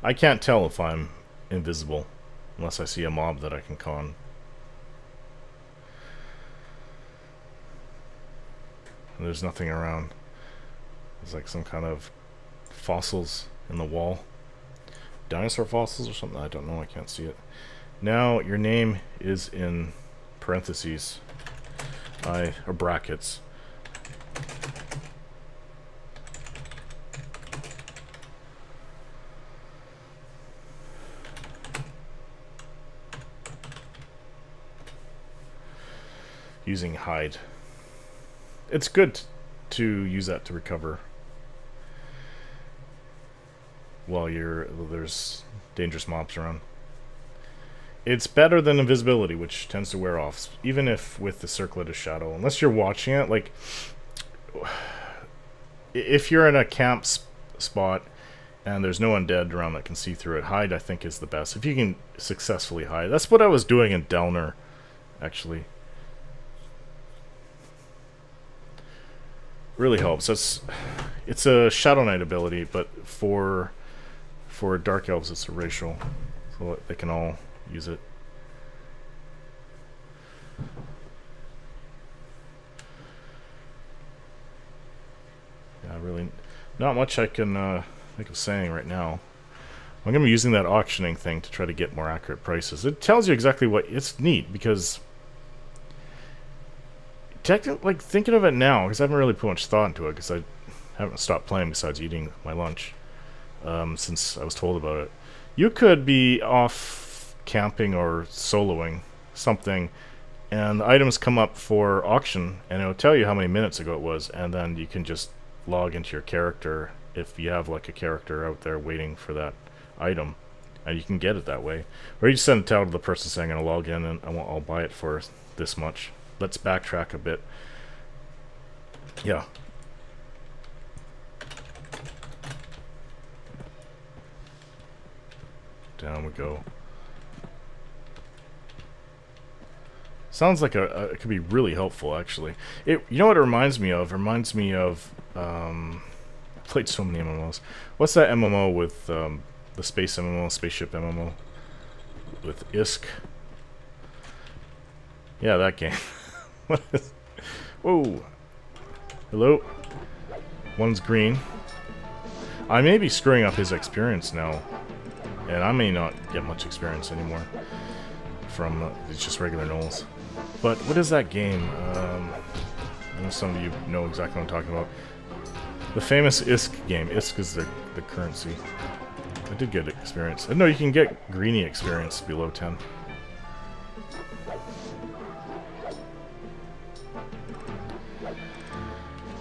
I can't tell if I'm invisible unless I see a mob that I can con. And there's nothing around. There's like some kind of fossils in the wall. Dinosaur fossils or something? I don't know, I can't see it. Now your name is in parentheses, or brackets. Using hide. It's good to use that to recover while there's dangerous mobs around. It's better than invisibility, which tends to wear off, even if with the circlet of shadow. Unless you're watching it, like if you're in a camp spot and there's no undead around that can see through it, hide I think is the best. If you can successfully hide. That's what I was doing in Delner, actually. Really helps. It's a Shadow Knight ability, but for Dark Elves it's a racial, so they can all use it. Yeah, really not much I can think of saying right now. I'm going to be using that auctioning thing to try to get more accurate prices. It tells you exactly what... It's neat, because... Technically, like, thinking of it now, because I haven't really put much thought into it, because I haven't stopped playing besides eating my lunch since I was told about it. You could be off camping or soloing something, and the items come up for auction, and it'll tell you how many minutes ago it was, and then you can just log into your character if you have, like, a character out there waiting for that item, and you can get it that way. Or you just send it out to the person saying, I'm going to log in, and I'll buy it for this much. Let's backtrack a bit. Yeah. Down we go. Sounds like it could be really helpful, actually. You know what it reminds me of? It reminds me of I played so many MMOs. What's that MMO with the space MMO, spaceship MMO with ISK? Yeah, that game. What is... Whoa. Hello? One's green. I may be screwing up his experience now. And I may not get much experience anymore. From it's just regular Gnolls. But what is that game? I know some of you know exactly what I'm talking about. The famous ISK game. ISK is the currency. I did get experience. No, you can get greeny experience below 10.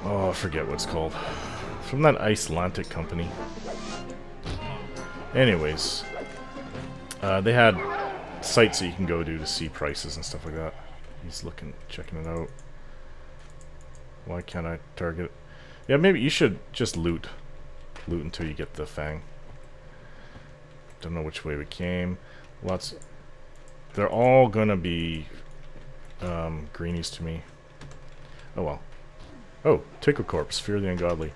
Oh, I forget what it's called. From that Icelandic company. Anyways, they had sites that you can go to see prices and stuff like that. He's checking it out. Why can't I target it? Yeah, maybe you should just loot. Loot until you get the fang. Don't know which way we came. They're all gonna be greenies to me. Oh well. Oh, Tickle Corpse, Fear the Ungodly.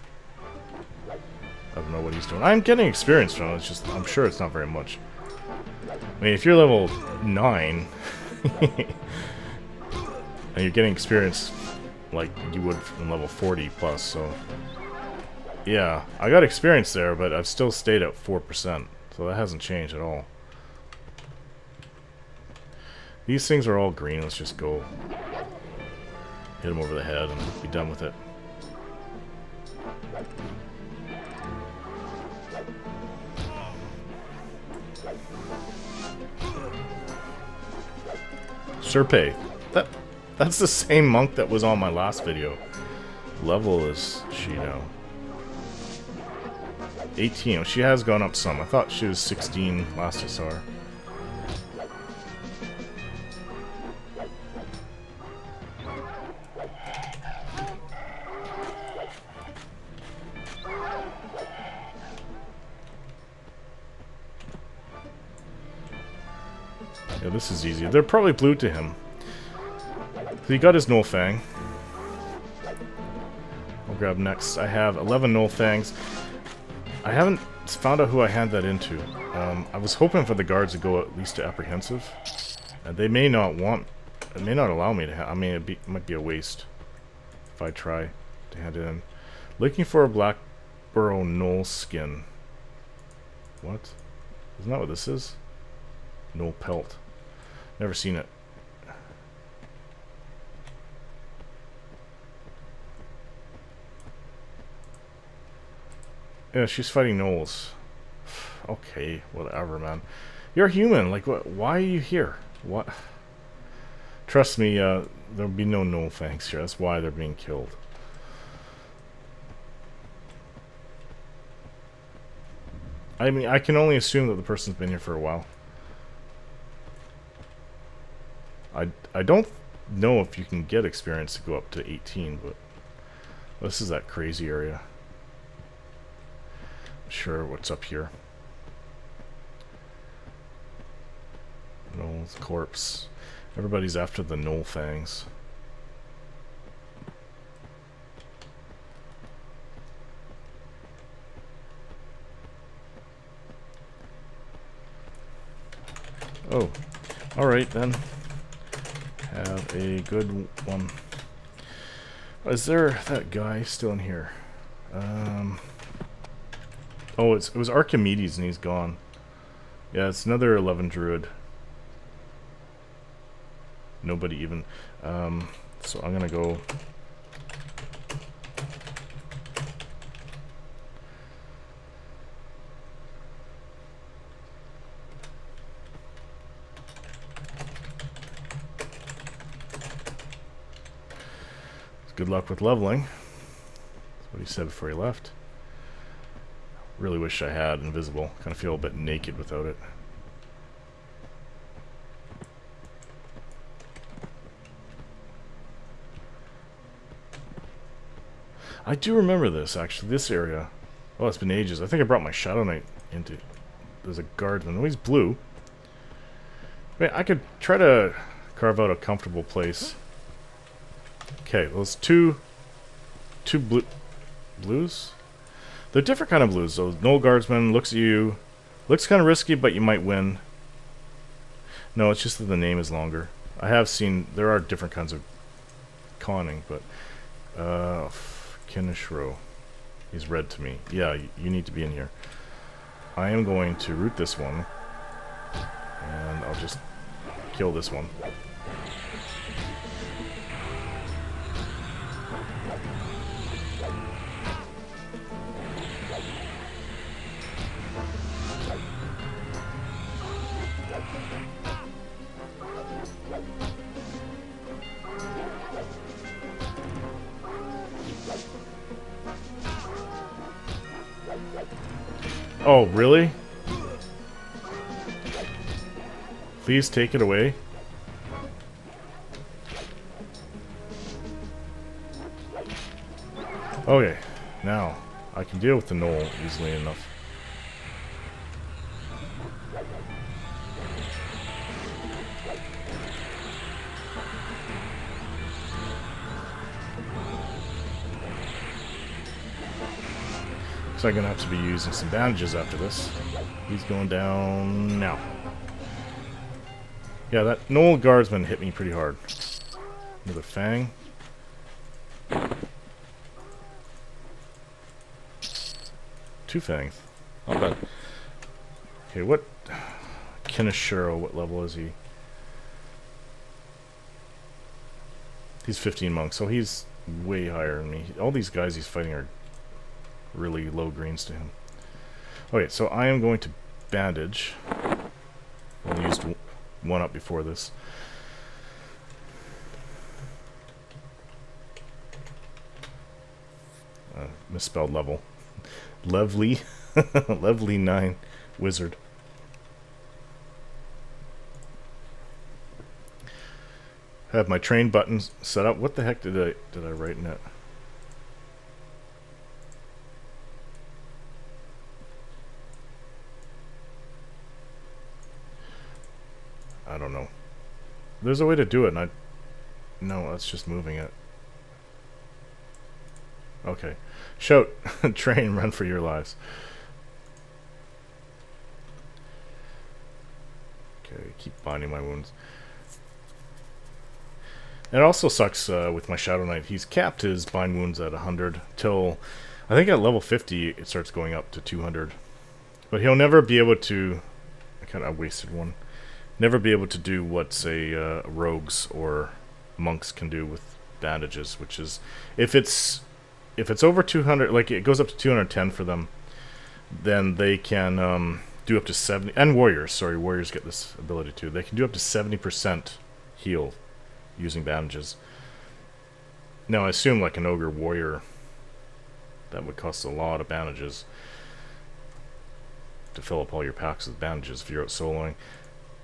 I don't know what he's doing. I'm getting experience from it, it's just, I'm sure it's not very much. I mean, if you're level 9, and you're getting experience like you would from level 40 plus, so... Yeah, I got experience there, but I've still stayed at 4%, so that hasn't changed at all. These things are all green, let's just go hit him over the head and be done with it. Serpay. That's the same monk that was on my last video. Level is she now? 18. She has gone up some. I thought she was 16 last I saw her. Yeah, this is easy. They're probably blue to him. So he got his Gnoll Fang. I'll grab next. I have 11 Gnoll Fangs. I haven't found out who I hand that into. I was hoping for the guards to go at least to apprehensive. They may not want... It may not allow me to... I mean, it might be a waste if I try to hand it in. Looking for a Blackburrow Gnoll skin. What? Isn't that what this is? Gnoll pelt. Never seen it. Yeah, she's fighting Gnolls. Okay, whatever, man. You're human. Like, what? Why are you here? What? Trust me, there'll be no Gnoll Fangs here. That's why they're being killed. I mean, I can only assume that the person's been here for a while. I don't know if you can get experience to go up to 18, but this is that crazy area. Sure, what's up here? Gnoll's corpse. Everybody's after the Gnoll Fangs. Oh, alright then. Have a good one. Is there that guy still in here? Oh, it was Archimedes and he's gone. Yeah, it's another 11 druid. Nobody even. So I'm gonna go. Good luck with leveling. That's what he said before he left. Really wish I had invisible. Kind of feel a bit naked without it. I do remember this, actually, this area. Oh, it's been ages. I think I brought my Shadow Knight into... There's a guardsman. Oh, he's blue. I mean, I could try to carve out a comfortable place. Okay, those two blues? They're different kind of blues. So Gnoll Guardsman looks at you. Looks kind of risky, but you might win. No, it's just that the name is longer. I have seen... There are different kinds of conning, but... Qeynos. He's red to me. Yeah, you need to be in here. I am going to root this one. And I'll just kill this one. Oh, really? Please take it away. Okay, now I can deal with the Gnoll easily enough. So I'm gonna have to be using some bandages after this. He's going down now. Yeah, that Gnoll Guardsman hit me pretty hard. Another Fang. Two Fangs. Not bad. Okay, what... Qeynos, what level is he? He's 15 monks, so he's way higher than me. All these guys he's fighting are really low greens to him. Okay, so I am going to bandage. I used one up before this. Misspelled level. Lovely. Lovely 9 wizard. Have my train buttons set up. What the heck did I write in it? I don't know. There's a way to do it, and no, that's just moving it. Okay. Shout, train, run for your lives. Okay, keep binding my wounds. It also sucks with my Shadow Knight. He's capped his bind wounds at 100 till I think at level 50 it starts going up to 200. But he'll never be able to. I wasted one. Never be able to do what, say, rogues or monks can do with bandages, which is if it's over 200, like it goes up to 210 for them. then they can do up to 70, and warriors, sorry, warriors get this ability too. They can do up to 70% heal using bandages. Now I assume like an ogre warrior, that would cost a lot of bandages to fill up all your packs with bandages if you're out soloing.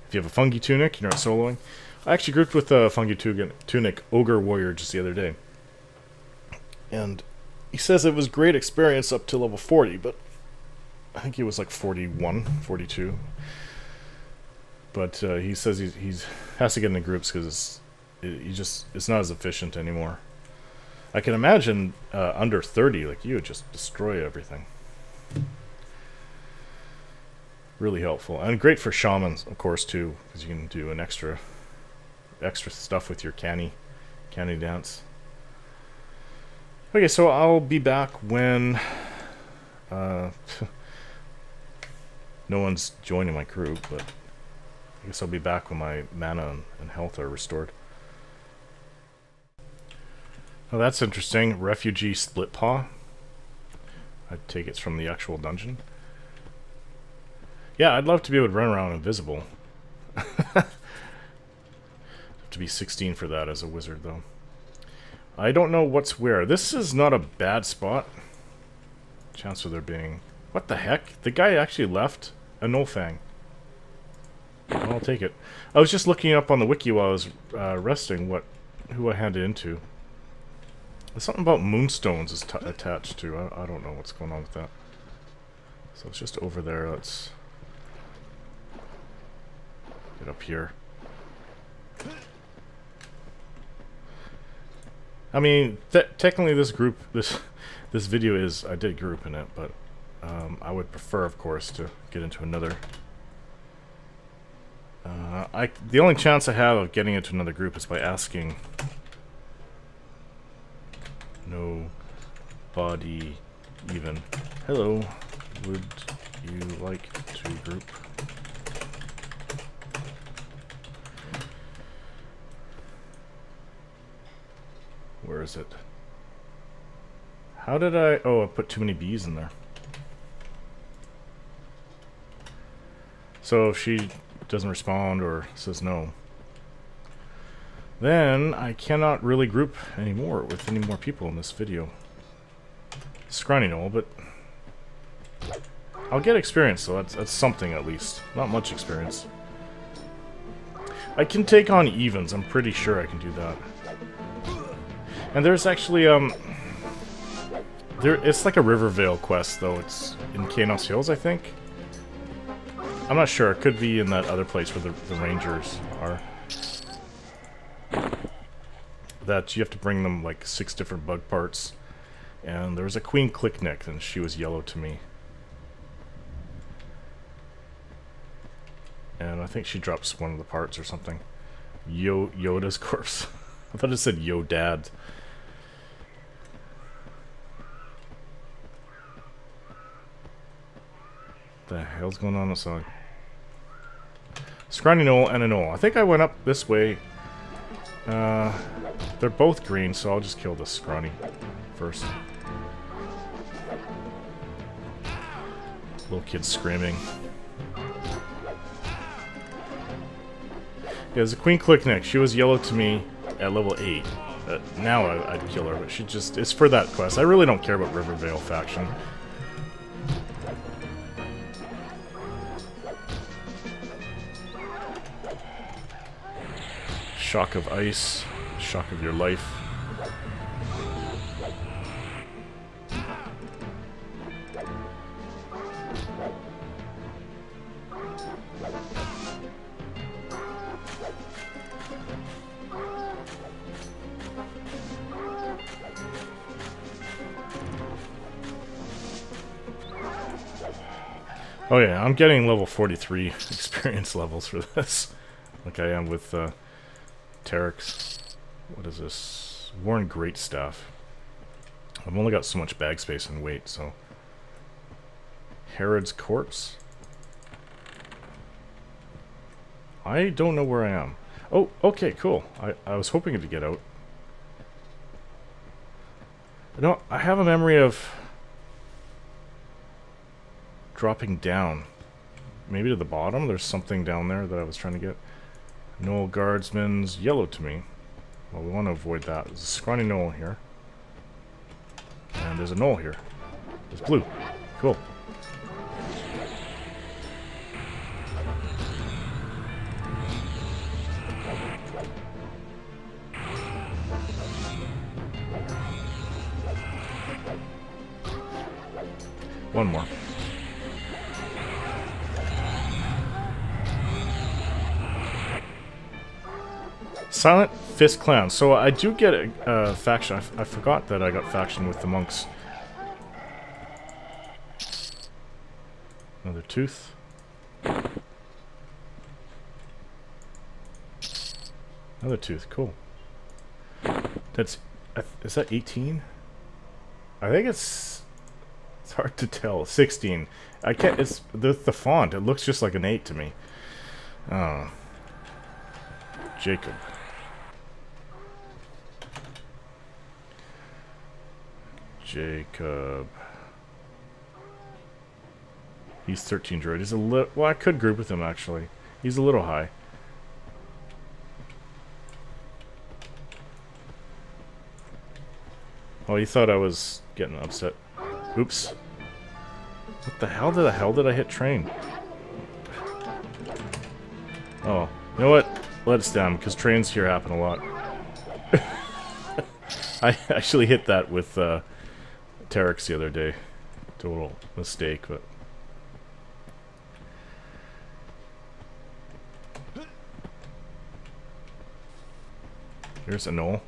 If you have a fungi tunic and you're out soloing. I actually grouped with a fungi tunic ogre warrior just the other day. And he says it was a great experience up to level 40, but I think he was like 41, 42. But he says he has to get into groups because it's not as efficient anymore. I can imagine under 30, like you would just destroy everything. Really helpful. And great for shamans, of course, too, because you can do an extra stuff with your canny dance. Okay, so I'll be back when no one's joining my crew, but I guess I'll be back when my mana and health are restored. Oh, that's interesting. Refugee split paw. I take it's from the actual dungeon. Yeah, I'd love to be able to run around invisible. Have to be 16 for that as a wizard, though. I don't know what's where. This is not a bad spot. Chance of there being... What the heck? The guy actually left a Gnoll Fang. I'll take it. I was just looking up on the wiki while I was resting who I had it into. There's something about moonstones is attached to. I don't know what's going on with that. So it's just over there. Let's get up here. I mean, technically this video is, I did group in it, but I would prefer, of course, to get into another. The only chance I have of getting into another group is by asking nobody even. Hello, would you like to group? Where is it? How did I... Oh, I put too many B's in there. So if she doesn't respond or says no, then I cannot really group anymore with any more people in this video. Scrawny Gnoll, but I'll get experience, so that's something at least. Not much experience. I can take on evens, I'm pretty sure I can do that. And there's actually, it's like a Rivervale quest, though. It's in Qeynos Hills, I think. I'm not sure. It could be in that other place where the rangers are. That you have to bring them like 6 different bug parts. And there was a Queen Clickneck, and she was yellow to me. And I think she drops one of the parts or something. Yoda's corpse. I thought it said Yo Dad. What the hell's going on outside? Scrawny Gnoll and a Gnoll. I think I went up this way. They're both green, so I'll just kill the Scrawny first. Little kid screaming. Yeah, there's a Queen Clickneck. She was yellow to me at level 8. Now I'd kill her, but she just... It's for that quest. I really don't care about Rivervale faction. Shock of ice. Shock of your life. Oh yeah, I'm getting level 43 experience levels for this. Like I am with Terex. What is this? Worn Great Staff. I've only got so much bag space and weight, so... Herod's Corpse? I don't know where I am. Oh, okay, cool. I was hoping to get out. No, I have a memory of... dropping down. Maybe to the bottom? There's something down there that I was trying to get. Gnoll guardsman's yellow to me. Well, we want to avoid that. There's a scrawny gnoll here. And there's a gnoll here. It's blue. Cool. One more. Silent Fist Clown. So I do get a faction. I forgot that I got faction with the monks. Another tooth. Another tooth. Cool. That's... is that 18? I think it's hard to tell. 16. I can't... it's the font. It looks just like an 8 to me. Oh. Jacob. Jacob. He's 13 droid. He's a little... well, I could group with him, actually. He's a little high. Oh, he thought I was getting upset. Oops. What the hell did I hit train? Oh. You know what? Let us down, because trains here happen a lot. I actually hit that with Terex the other day. Total mistake, but... here's a gnoll.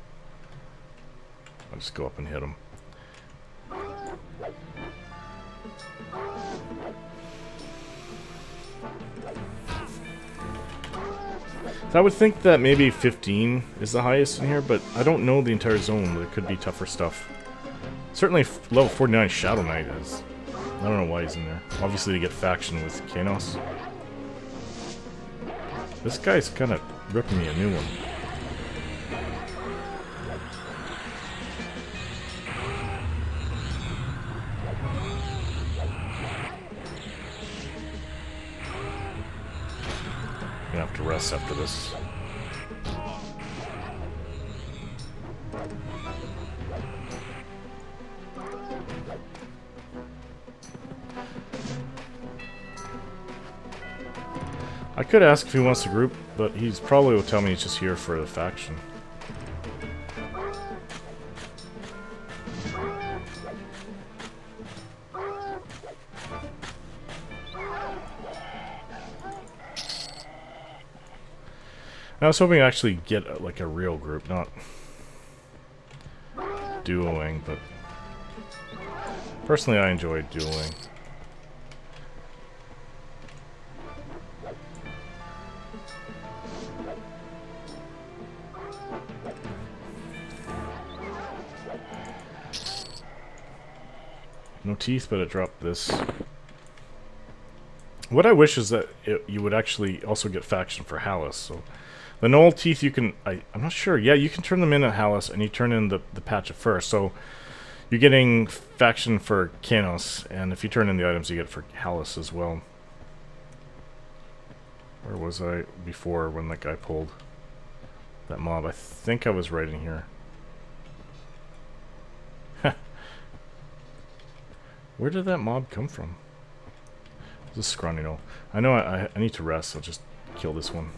I'll just go up and hit him. So I would think that maybe 15 is the highest in here, but I don't know the entire zone. There could be tougher stuff. Certainly level 49 Shadow Knight is. I don't know why he's in there. Obviously to get faction with Qeynos. This guy's kind of ripping me a new one. I'm gonna have to rest after this. I could ask if he wants to group, but he's probably will tell me he's just here for the faction. I was hoping to actually get like a real group, not duoing, but personally I enjoy duoing. No teeth, but it dropped this. What I wish is that you would actually also get faction for Hallis, so... the Gnoll teeth you can... I'm not sure. Yeah, you can turn them in at Hallis, and you turn in the patch at first. So you're getting faction for Qeynos, and if you turn in the items, you get for Hallis as well. Where was I before when that guy pulled that mob? I think I was right in here. Where did that mob come from? This is scrawny Gnoll. I know I need to rest, so I'll just kill this one.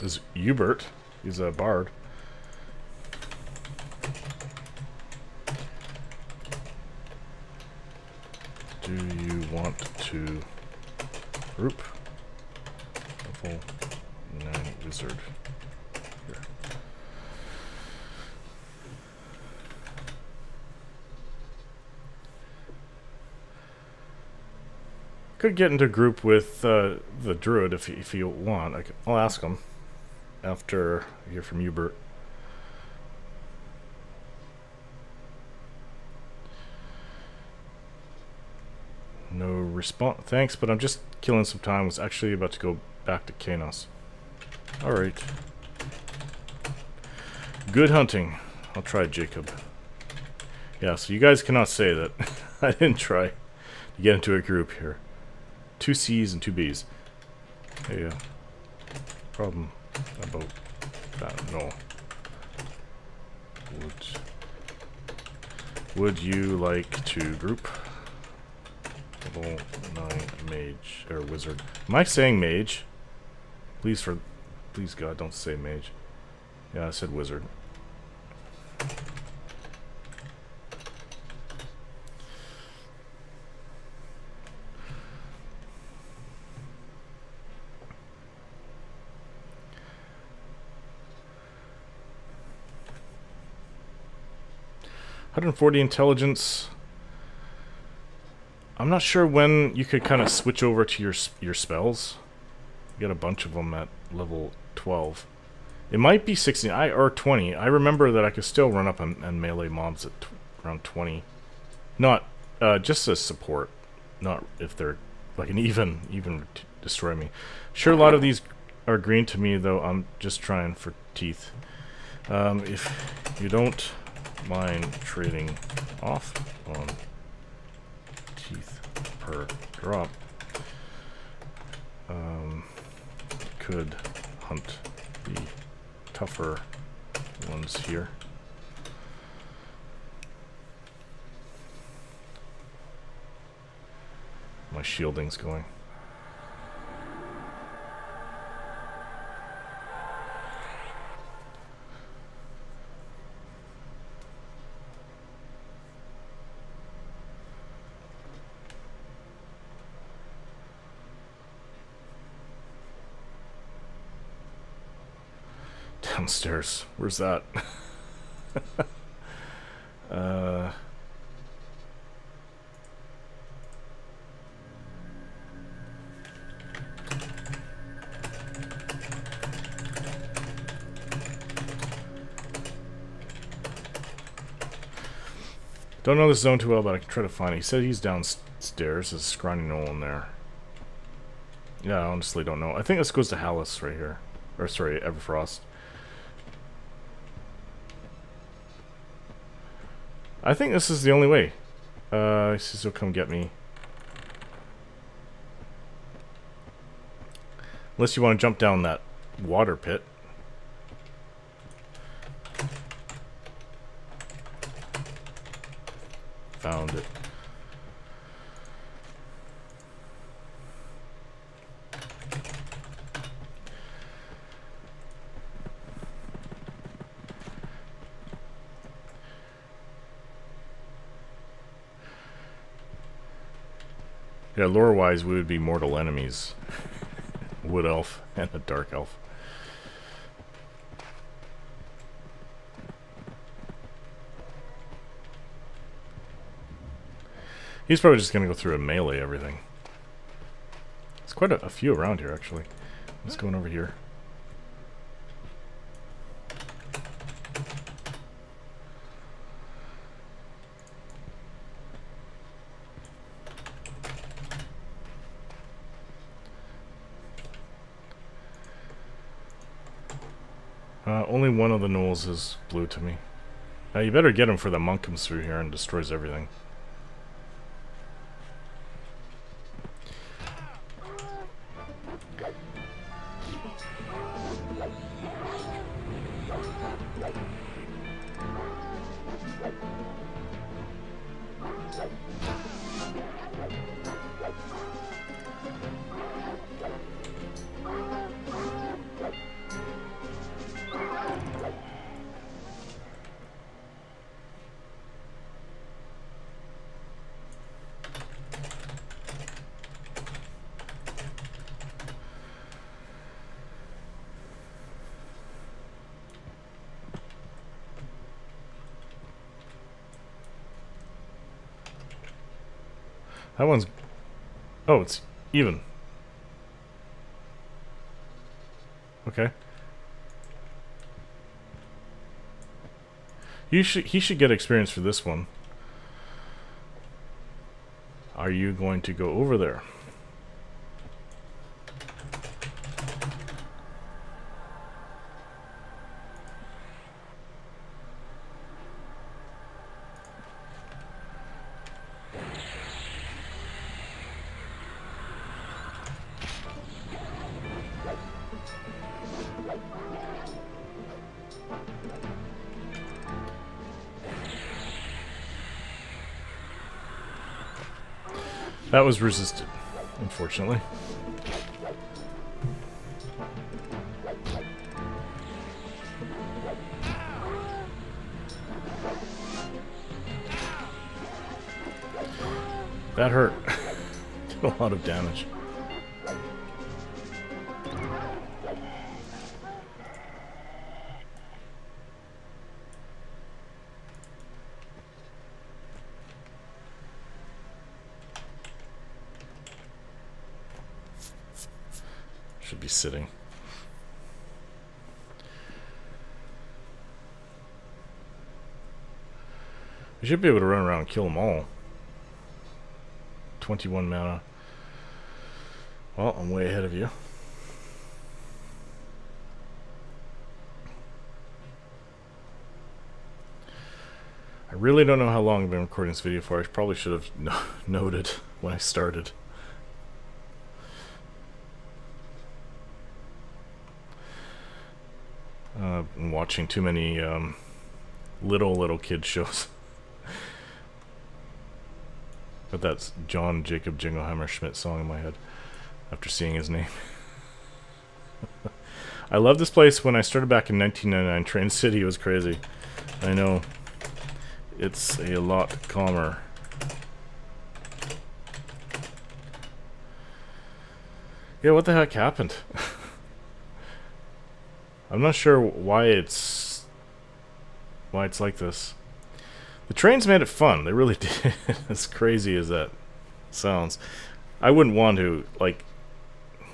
Is Hubert. He's a bard. Do you want to group? Level 9 wizard. Here. Could get into a group with the druid if you want. I'll ask him after I hear from Hubert. No response. Thanks, but I'm just killing some time. I was actually about to go back to Qeynos. Alright. Good hunting. I'll try Jacob. Yeah, so you guys cannot say that I didn't try to get into a group here. 2 C's and 2 B's. Hey, problem about that. No. Would you like to group? Level 9 mage or wizard. Am I saying mage? Please God, don't say mage. Yeah, I said wizard. $140 intelligence. I'm not sure when you could kind of switch over to your spells. You got a bunch of them at level 12. It might be 16 or 20. I remember that I could still run up and melee mobs at around 20. Not just as support. Not if they're like an even destroy me. Sure, a lot of these are green to me though. I'm just trying for teeth. If you don't mind trading off on teeth per drop, could hunt the tougher ones here. My shielding's going. Downstairs. Where's that? Don't know this zone too well, but I can try to find it. He said he's downstairs. There's a scrawny gnoll in there. Yeah, I honestly don't know. I think this goes to Hallis right here. Or sorry, Everfrost. I think this is the only way. He says he'll come get me. Unless you want to jump down that water pit. Found it. Yeah, lore-wise, we would be mortal enemies. Wood elf and a dark elf. He's probably just going to go through and melee everything. There's quite a few around here, actually. Let's go over here. Only one of the gnolls is blue to me. You better get him for the monk comes through here and destroys everything. That one's... Oh, it's Even. Okay. He should get experience for this one. Are you going to go over there? That was resisted, unfortunately. That hurt. Did a lot of damage. Should be sitting. We should be able to run around and kill them all. 21 mana. Well, I'm way ahead of you. I really don't know how long I've been recording this video for. I probably should have noted when I started. I'm watching too many little kid shows. But that's John Jacob Jingleheimer Schmidt song in my head after seeing his name. I love this place. When I started back in 1999, Train City was crazy. I know. It's a lot calmer. Yeah, what the heck happened? I'm not sure why it's like this. The trains made it fun. They really did. As crazy as that sounds. I wouldn't want to, like,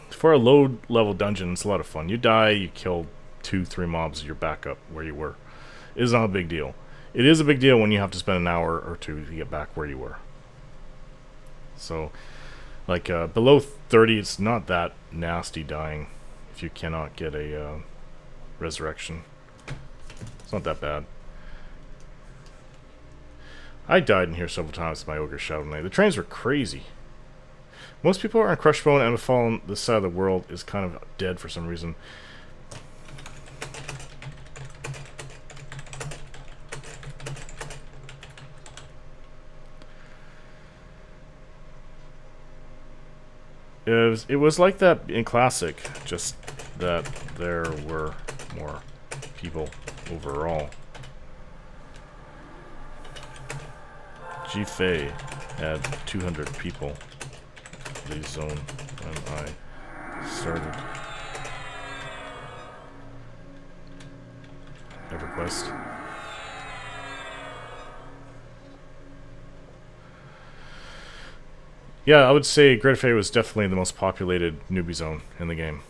for a low level dungeon, it's a lot of fun. You die, you kill 2-3 mobs, you're back up where you were. It is not a big deal. It is a big deal when you have to spend an hour or two to get back where you were. So, like, below 30, it's not that nasty dying if you cannot get a resurrection. It's not that bad. I died in here several times with my Ogre Shadow Knight. The trains were crazy. Most people are on Crushbone and have fallen this side of the world is kind of dead for some reason. It was like that in Classic, just that there were more people overall. G-Fei had 200 people in the zone when I started. EverQuest. Yeah, I would say Great Fey was definitely the most populated newbie zone in the game.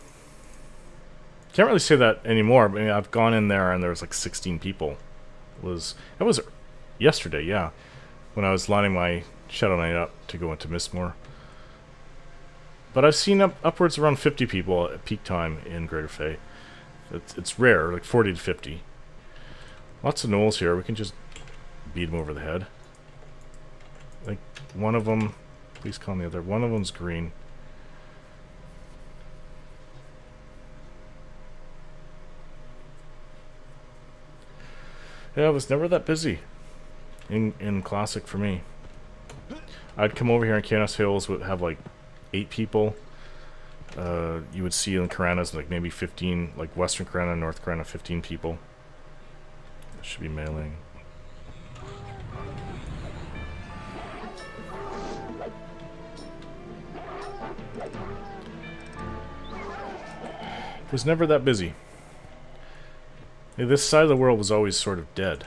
Can't really say that anymore. I mean, I've gone in there and there was like 16 people. That was yesterday, yeah, when I was lining my Shadow Knight up to go into Mistmoor. But I've seen upwards around 50 people at peak time in Greater Fey. It's rare, like 40 to 50. Lots of Gnolls here. We can just beat them over the head. Like one of them. Please call the other. One of them's green. Yeah, it was never that busy in Classic for me. I'd come over here in Qeynos Hills, would have like 8 people. You would see in Karanas like maybe 15, like Western Karana, North Karana, 15 people. That should be mailing. It was never that busy. This side of the world was always sort of dead.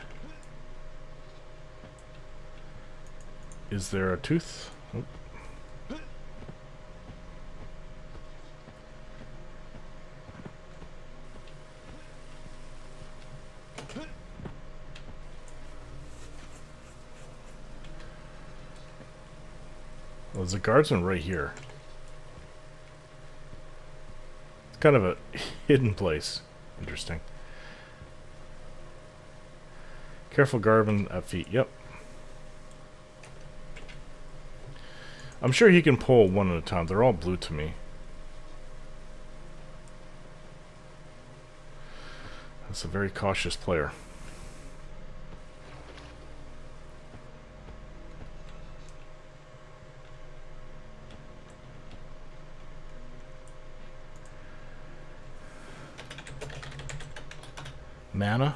Is there a tooth? Oh. there's a guardsman right here. It's kind of a hidden place. Interesting. Careful guardsman at feet. Yep. I'm sure he can pull one at a time. They're all blue to me. That's a very cautious player. Mana?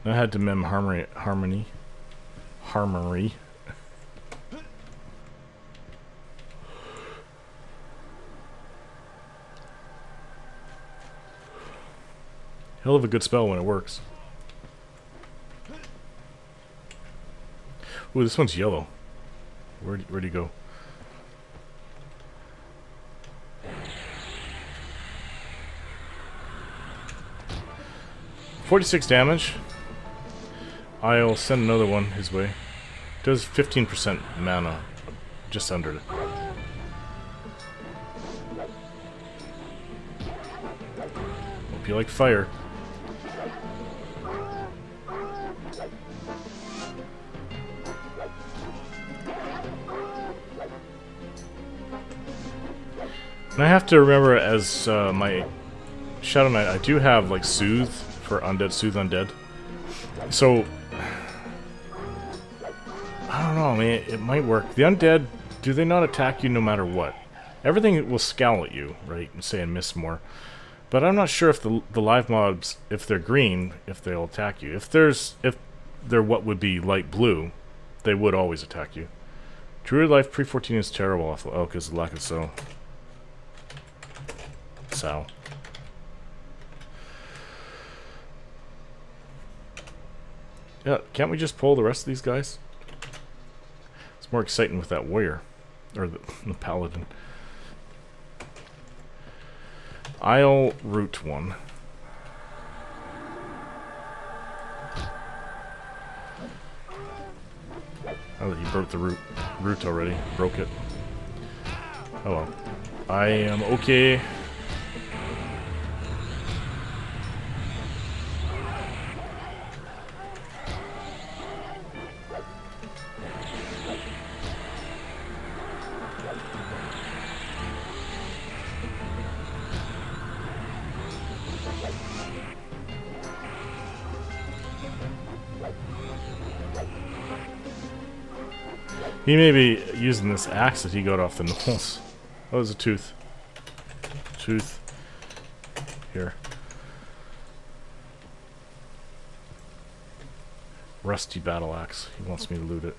I had to mem harmony. Hell of a good spell when it works. Ooh, this one's yellow. Where'd he go? $46 damage. I'll send another one his way. Does 15% mana, just under it. Hope you like fire. And I have to remember, as my Shadow Knight, I do have like Soothe for undead, Soothe undead. So I don't know, I mean, it might work. The undead, do they not attack you no matter what? Everything will scowl at you, right, and say and miss more. But I'm not sure if the live mobs, if they're green, if they'll attack you. If they're what would be light blue, they would always attack you. Druid life pre-14 is terrible. Oh, because of lack of soul. So. Yeah, can't we just pull the rest of these guys? It's more exciting with that warrior. Or the paladin. I'll root one. Oh, you broke the root already. Broke it. Oh well. I am okay. He may be using this axe that he got off the Gnolls. Oh, there's a tooth. Tooth. Here. Rusty battle axe. He wants me to loot it.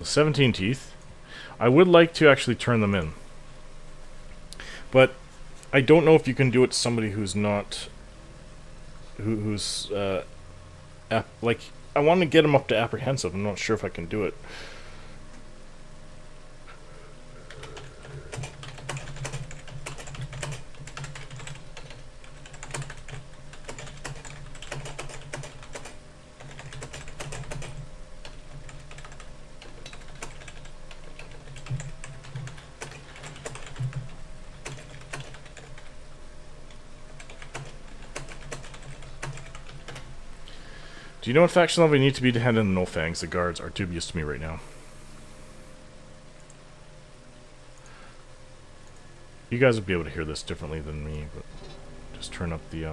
So 17 teeth. I would like to actually turn them in. But I don't know if you can do it to somebody who's not... Who's... like... I want to get him up to apprehensive. I'm not sure if I can do it. Do you know what faction level you need to be to hand in the Gnoll Fangs? The guards are dubious to me right now. You guys would be able to hear this differently than me, but just turn up the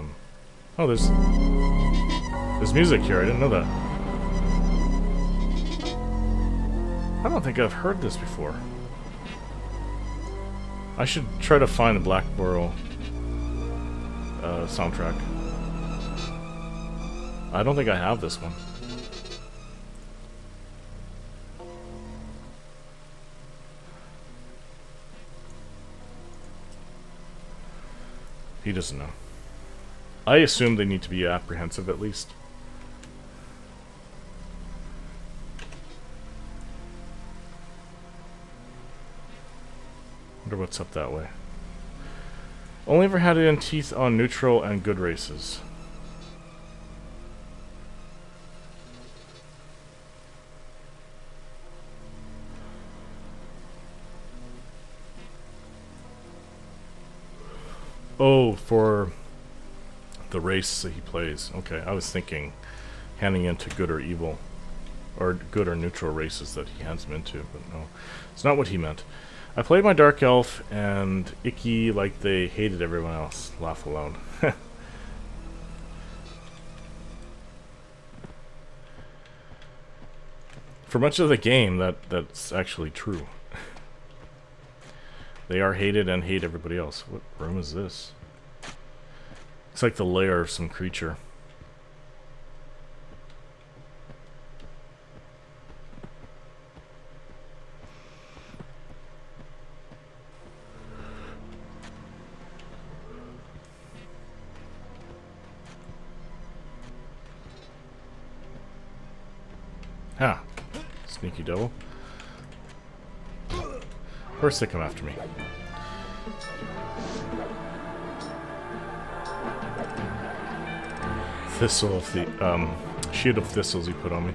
Oh, there's music here. I didn't know that. I don't think I've heard this before. I should try to find the Blackburrow soundtrack. I don't think I have this one. He doesn't know. I assume they need to be apprehensive at least. Wonder what's up that way. Only ever had it in teeth on neutral and good races. Oh, for the race that he plays. Okay, I was thinking handing into good or evil, or good or neutral races that he hands them into, but no. It's not what he meant. I played my Dark Elf and Icky like they hated everyone else. Laugh aloud. For much of the game, that's actually true. They are hated and hate everybody else. What room is this? It's like the lair of some creature. Ha! Sneaky devil. Of course they come after me. Thistle of the, shield of thistles he put on me.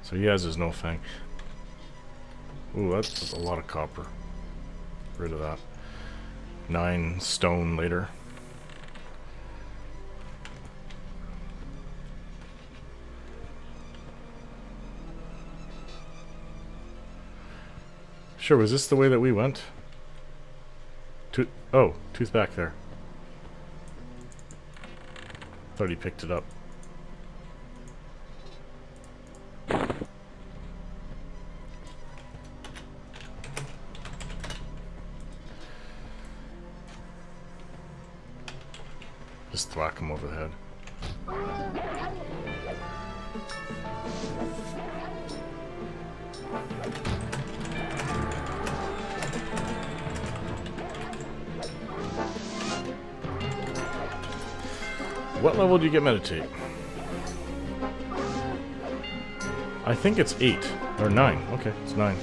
So he has his Gnoll Fang. Ooh, that's a lot of copper. Get rid of that. 9 stone later. Sure, was this the way that we went? Oh, tooth back there. Thought he picked it up. Just thwack him over the head. What level do you get meditate? I think it's 8 or 9. Okay, it's 9.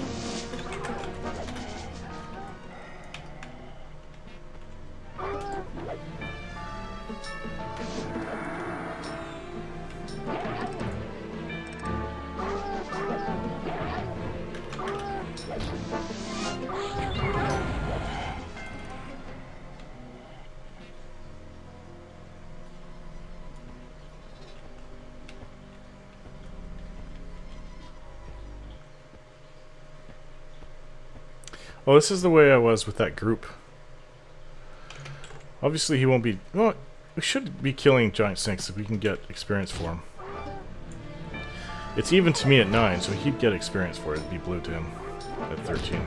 Oh, this is the way I was with that group. Obviously he won't be... Well, we should be killing giant snakes if we can get experience for him. It's even to me at 9, so he'd get experience for it. It'd be blue to him at 13.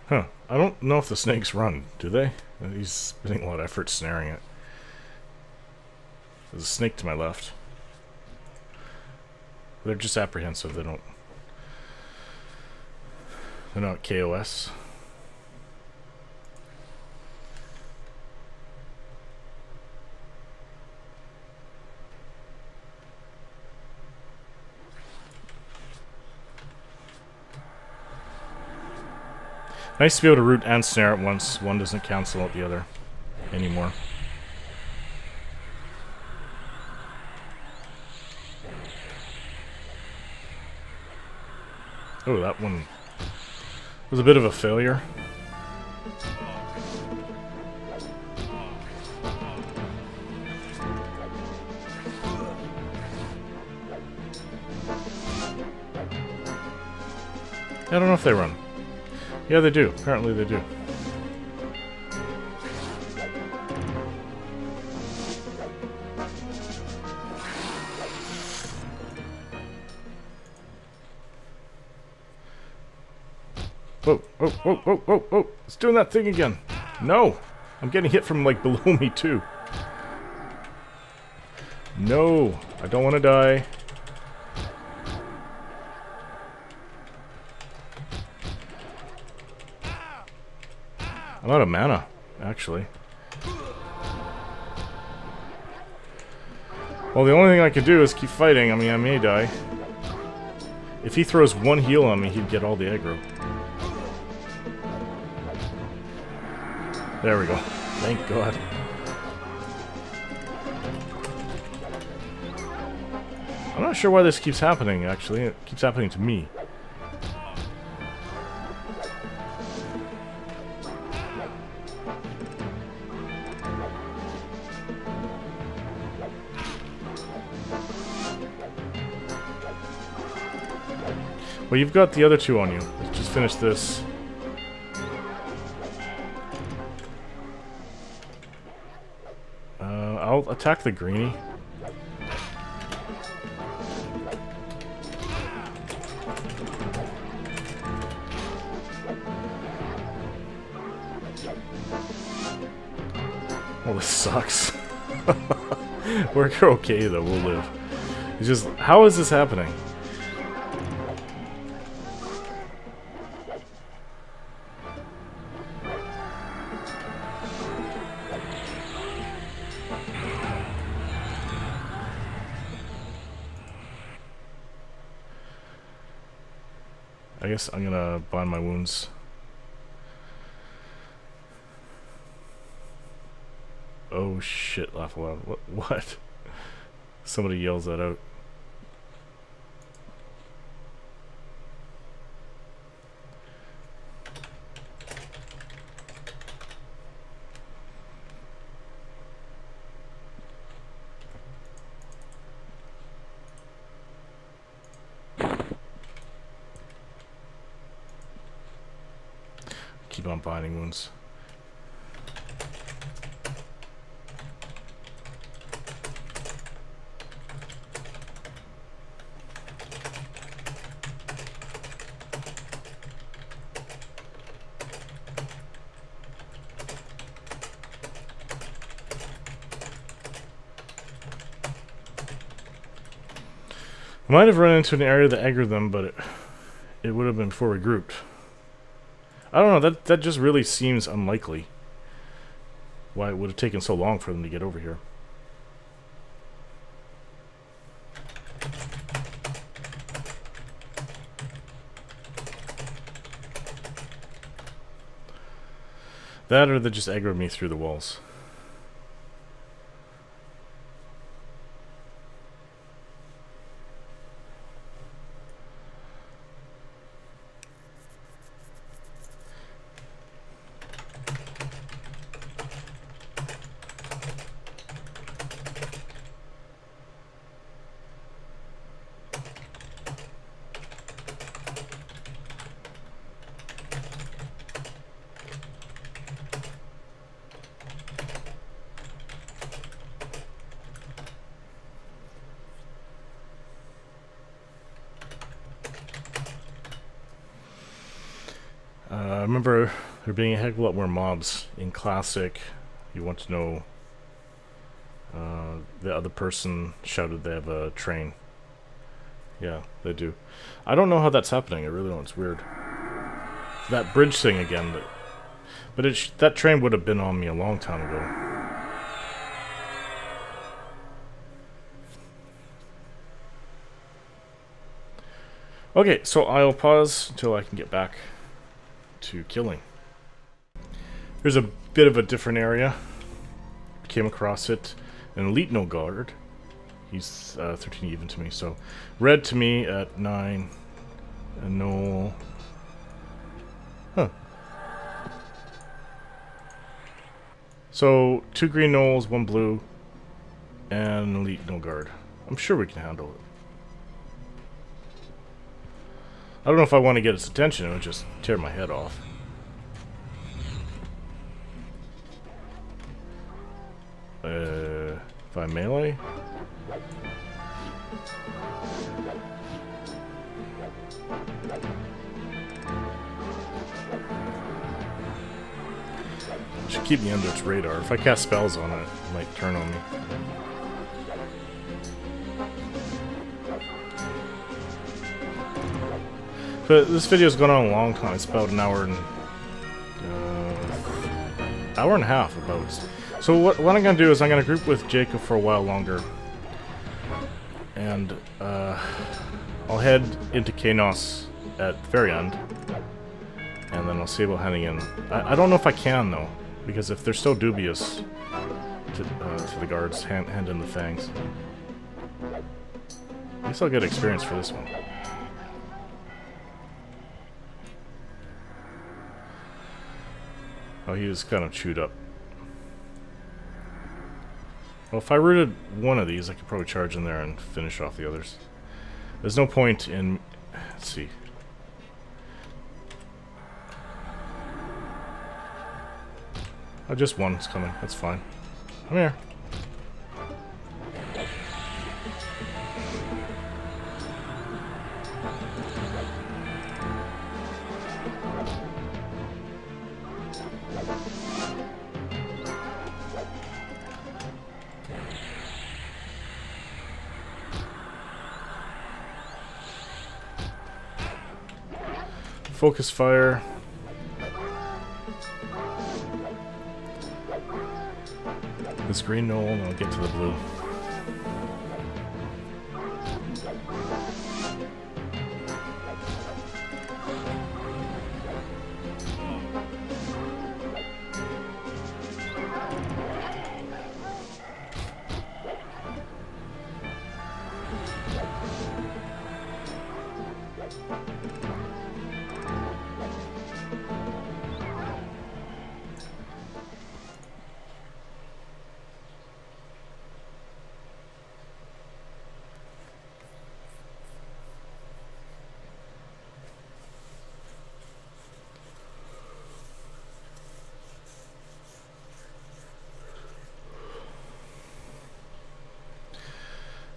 Huh. I don't know if the snakes run, do they? He's spending a lot of effort snaring it. There's a snake to my left. They're just apprehensive, they don't... They're not KOS. Nice to be able to root and snare at once. One doesn't cancel out the other anymore. Oh, that one was a bit of a failure. I don't know if they run. Yeah, they do. Apparently they do. Whoa, whoa, whoa, whoa, whoa, whoa. It's doing that thing again. No! I'm getting hit from, like, below me, too. No! I don't want to die. I'm out of mana, actually. Well, the only thing I could do is keep fighting. I mean, I may die. If he throws one heal on me, he'd get all the aggro. There we go. Thank God. I'm not sure why this keeps happening, actually. It keeps happening to me. Well, you've got the other two on you. Let's just finish this. I'll attack the greenie. Well, this sucks. We're okay, though. We'll live. It's just, how is this happening? I guess I'm gonna bind my wounds. Oh shit, laugh aloud. What? Somebody yells that out. Keep on binding wounds. I might have run into an area that aggroed them, but it would have been before we grouped. I don't know, that just really seems unlikely. Why it would have taken so long for them to get over here. That or they just aggroed me through the walls. I remember there being a heck of a lot more mobs in Classic. You want to know the other person shouted they have a train. Yeah, they do. I don't know how that's happening. I really don't. It's weird. That bridge thing again. But that train would have been on me a long time ago. Okay, so I'll pause until I can get back to killing. Here's a bit of a different area. Came across it. An elite no guard. He's 13 even to me, so red to me at 9. A Gnoll. Huh. So 2 green Gnolls, 1 blue, and an elite no guard. I'm sure we can handle it. I don't know if I want to get its attention. It would just tear my head off. If I melee? Should keep me under its radar. If I cast spells on it, it might turn on me. But this video's gone on a long time. It's about an hour and a half about. So what I'm gonna do is I'm gonna group with Jacob for a while longer, and I'll head into Qeynos at the very end, and then I'll see about heading in. I don't know if I can though, because if they're so dubious to the guards, hand in the fangs. At least I'll get experience for this one. Oh, he was kind of chewed up. Well, if I rooted one of these, I could probably charge in there and finish off the others. There's no point in... Let's see. Oh, just one's coming. That's fine. Come here. Focus fire. This green Gnoll, and I'll get to the blue.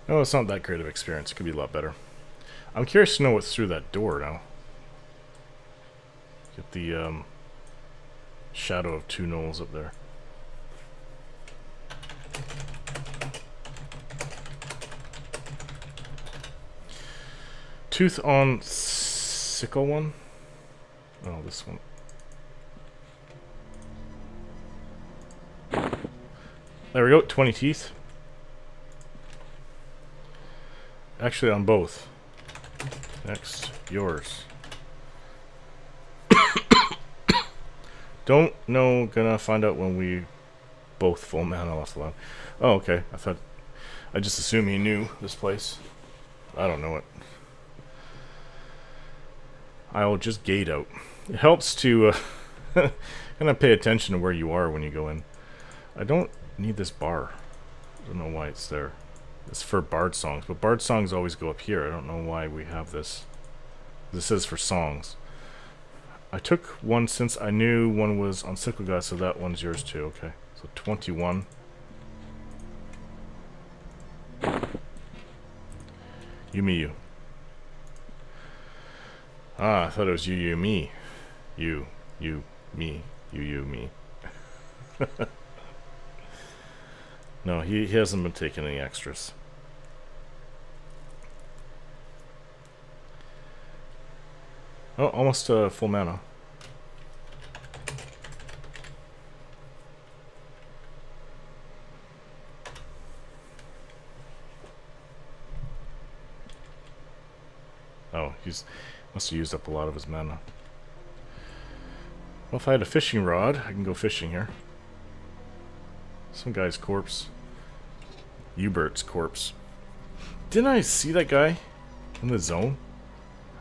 No, it's not that great of experience. It could be a lot better. I'm curious to know what's through that door now. Get the shadow of 2 Gnolls up there. Tooth on sickle one? Oh, this one. There we go, 20 teeth. Actually, on both. Next, yours. Don't know, gonna find out when we both full mana left alone. Oh, okay. I just assumed he knew this place. I don't know it. I'll just gate out. It helps to kind of pay attention to where you are when you go in. I don't need this bar. I don't know why it's there. It's for bard songs, but bard songs always go up here. I don't know why we have this. This is for songs. I took one since I knew one was on Sickle Guy, so that one's yours too. Okay, so 21. You, me, you. Ah, I thought it was you, me. You, me. You, me. No, he hasn't been taking any extras. Oh, almost full mana. Oh, he's must have used up a lot of his mana. Well, if I had a fishing rod, I can go fishing here. Some guy's corpse. Hubert's corpse. Didn't I see that guy in the zone?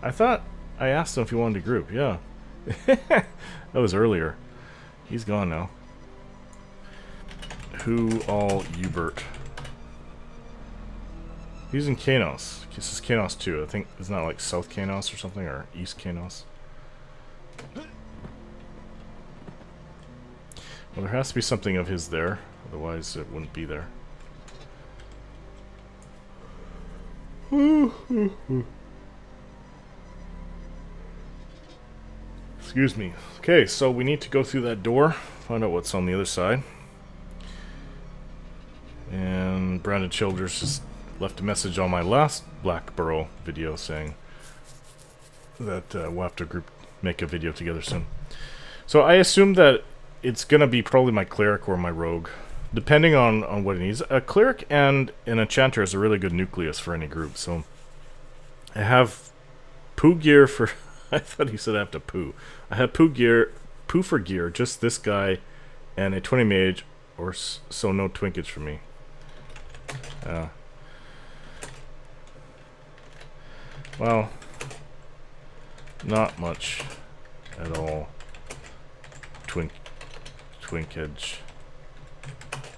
I thought I asked him if he wanted to group. Yeah. That was earlier. He's gone now. Who all Hubert? He's in Qeynos. This is Qeynos 2. I think, isn't that like South Qeynos or something? Or East Qeynos? Well, there has to be something of his there. Otherwise, it wouldn't be there. Excuse me. Okay, so we need to go through that door, find out what's on the other side. And Brandon Childers just left a message on my last Blackburrow video saying that we'll have to make a video together soon. So I assume that it's going to be probably my cleric or my rogue, depending on what it needs. A cleric and an enchanter is a really good nucleus for any group. So I have poo gear for... I thought he said I have to poo. I have poo for gear, just this guy, and a 20 mage, or so no twinkage for me. Well, not much at all twinkage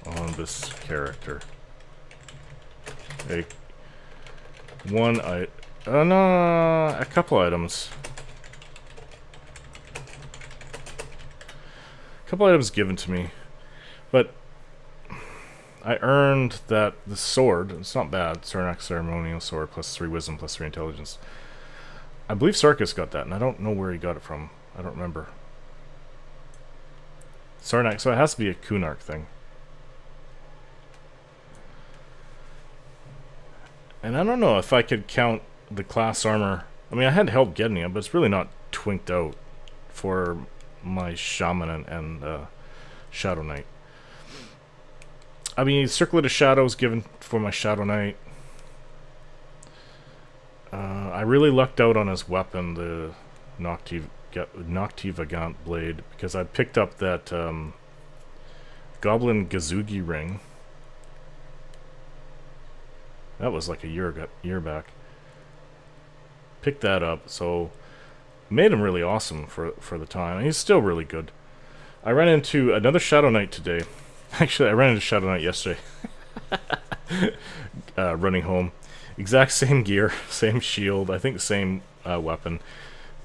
on this character. A couple items. A couple items given to me, but I earned that the sword. It's not bad. Sarnak ceremonial sword plus 3 wisdom plus 3 intelligence. I believe Sarkis got that, and I don't know where he got it from. I don't remember. Sarnak, so it has to be a Kunark thing. And I don't know if I could count the class armor. I mean, I had help getting it, but it's really not twinked out for my shaman and Shadow Knight. I mean, Circlet of Shadows given for my Shadow Knight. I really lucked out on his weapon, the Noctivagant blade, because I picked up that Goblin Gazugi ring. That was like a year back. Picked that up, so made him really awesome for the time. And he's still really good. I ran into another Shadow Knight today. Actually, I ran into Shadow Knight yesterday. Running home. Exact same gear, same shield, I think the same weapon.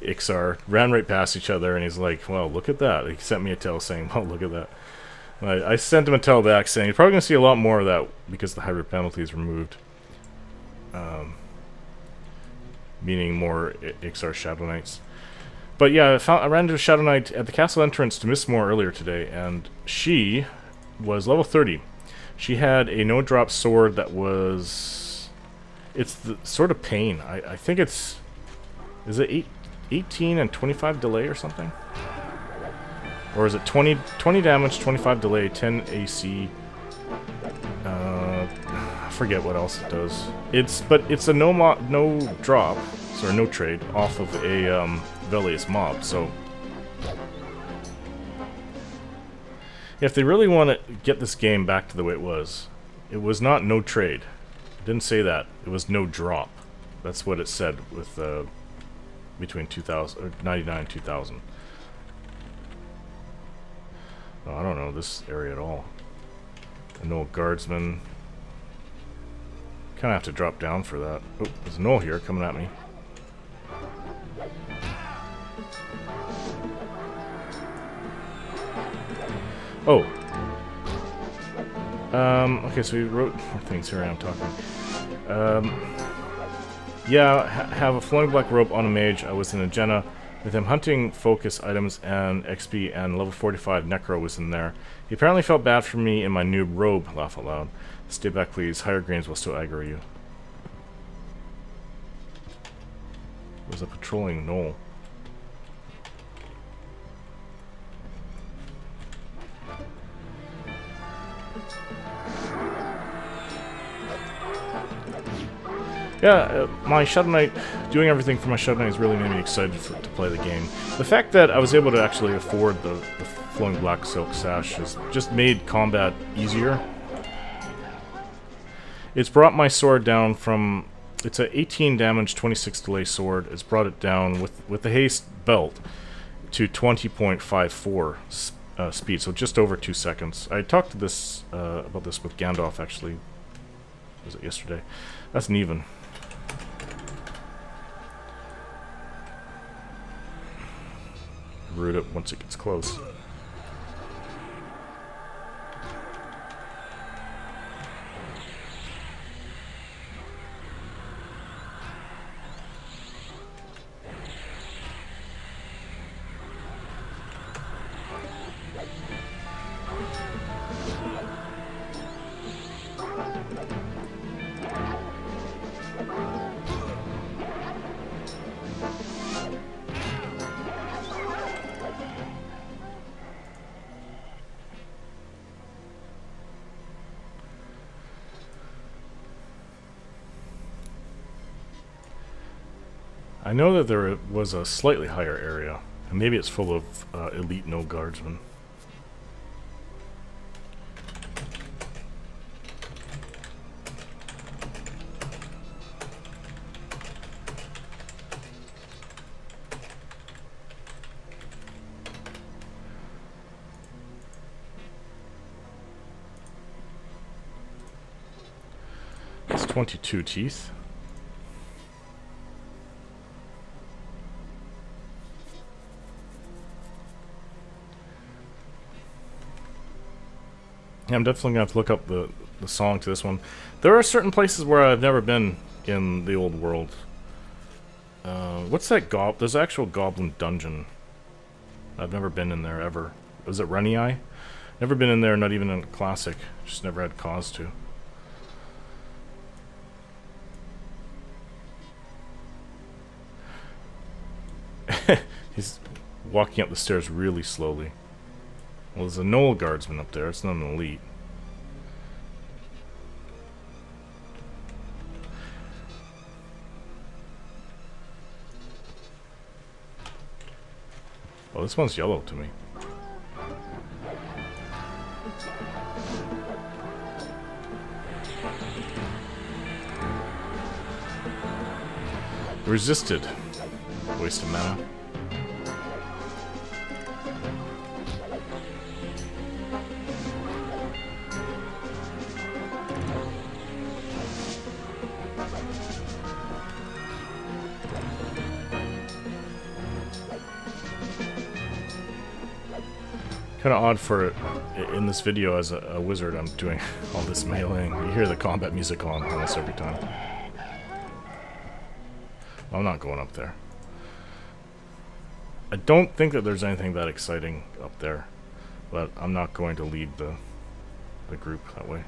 Ixar. Ran right past each other, and he's like, well, look at that. He sent me a tell saying, well, look at that. I sent him a tell back saying, you're probably going to see a lot more of that because the hybrid penalty is removed. Meaning more Ixar Shadow Knights. But yeah, I ran into a Shadow Knight at the castle entrance to Mistmore earlier today, and she was level 30. She had a no-drop sword that was... It's the sort of pain. I think it's... Is it 18 and 25 delay or something? Or is it 20 damage, 25 delay, 10 AC? I forget what else it does. But it's a no drop, or no trade, off of a Velius mob, so... If they really want to get this game back to the way it was not no trade. It didn't say that. It was no drop. That's what it said with between 2000 or 99 and 2000. Oh, I don't know this area at all. A Gnoll guardsman. Kind of have to drop down for that. Oh, there's a Gnoll here coming at me. Oh. Okay, so we wrote more things here. I'm talking. Yeah, have a flowing black robe on a mage. I was in a Jenna with him hunting focus items and XP, and level 45 Necro was in there. He apparently felt bad for me in my noob robe. Laugh out loud. Stay back, please. Higher grains will still aggro you. There's a patrolling Gnoll. Yeah, my Shadow Knight, doing everything for my Shadow Knight has really made me excited to play the game. The fact that I was able to actually afford the flowing black silk sash has just made combat easier. It's brought my sword down from... It's a 18 damage, 26 delay sword. It's brought it down with the haste belt to 20.54 speed, so just over 2 seconds. I talked to this about this with Gandalf, actually. Was it yesterday? That's an even. Root it once it gets close. I know that there was a slightly higher area, and maybe it's full of elite Gnoll guardsmen. That's 22 teeth. Yeah, I'm definitely going to have to look up the song to this one. There are certain places where I've never been in the old world. What's that there's an actual goblin dungeon. I've never been in there ever. Was it Renii? Never been in there, not even in Classic. Just never had cause to. He's walking up the stairs really slowly. Well, there's a Gnoll guardsman up there. It's not an elite. Oh, this one's yellow to me. Resisted. Waste of mana. Kind of odd for in this video as a wizard. I'm doing all this meleeing. You hear the combat music on almost every time. I'm not going up there. I don't think that there's anything that exciting up there, but I'm not going to lead the group that way.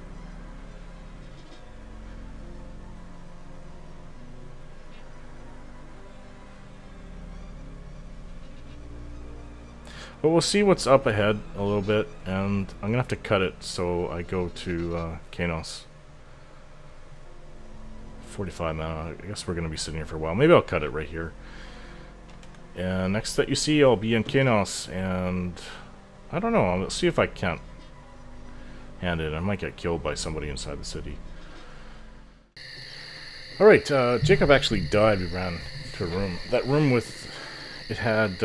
But we'll see what's up ahead a little bit, and I'm gonna have to cut it so I go to Qeynos. 45 mana. I guess we're gonna be sitting here for a while. Maybe I'll cut it right here. And next that you see, I'll be in Qeynos, and I don't know. I'll see if I can't hand it. I might get killed by somebody inside the city. All right, Jacob actually died. We ran to a room. That room with it had.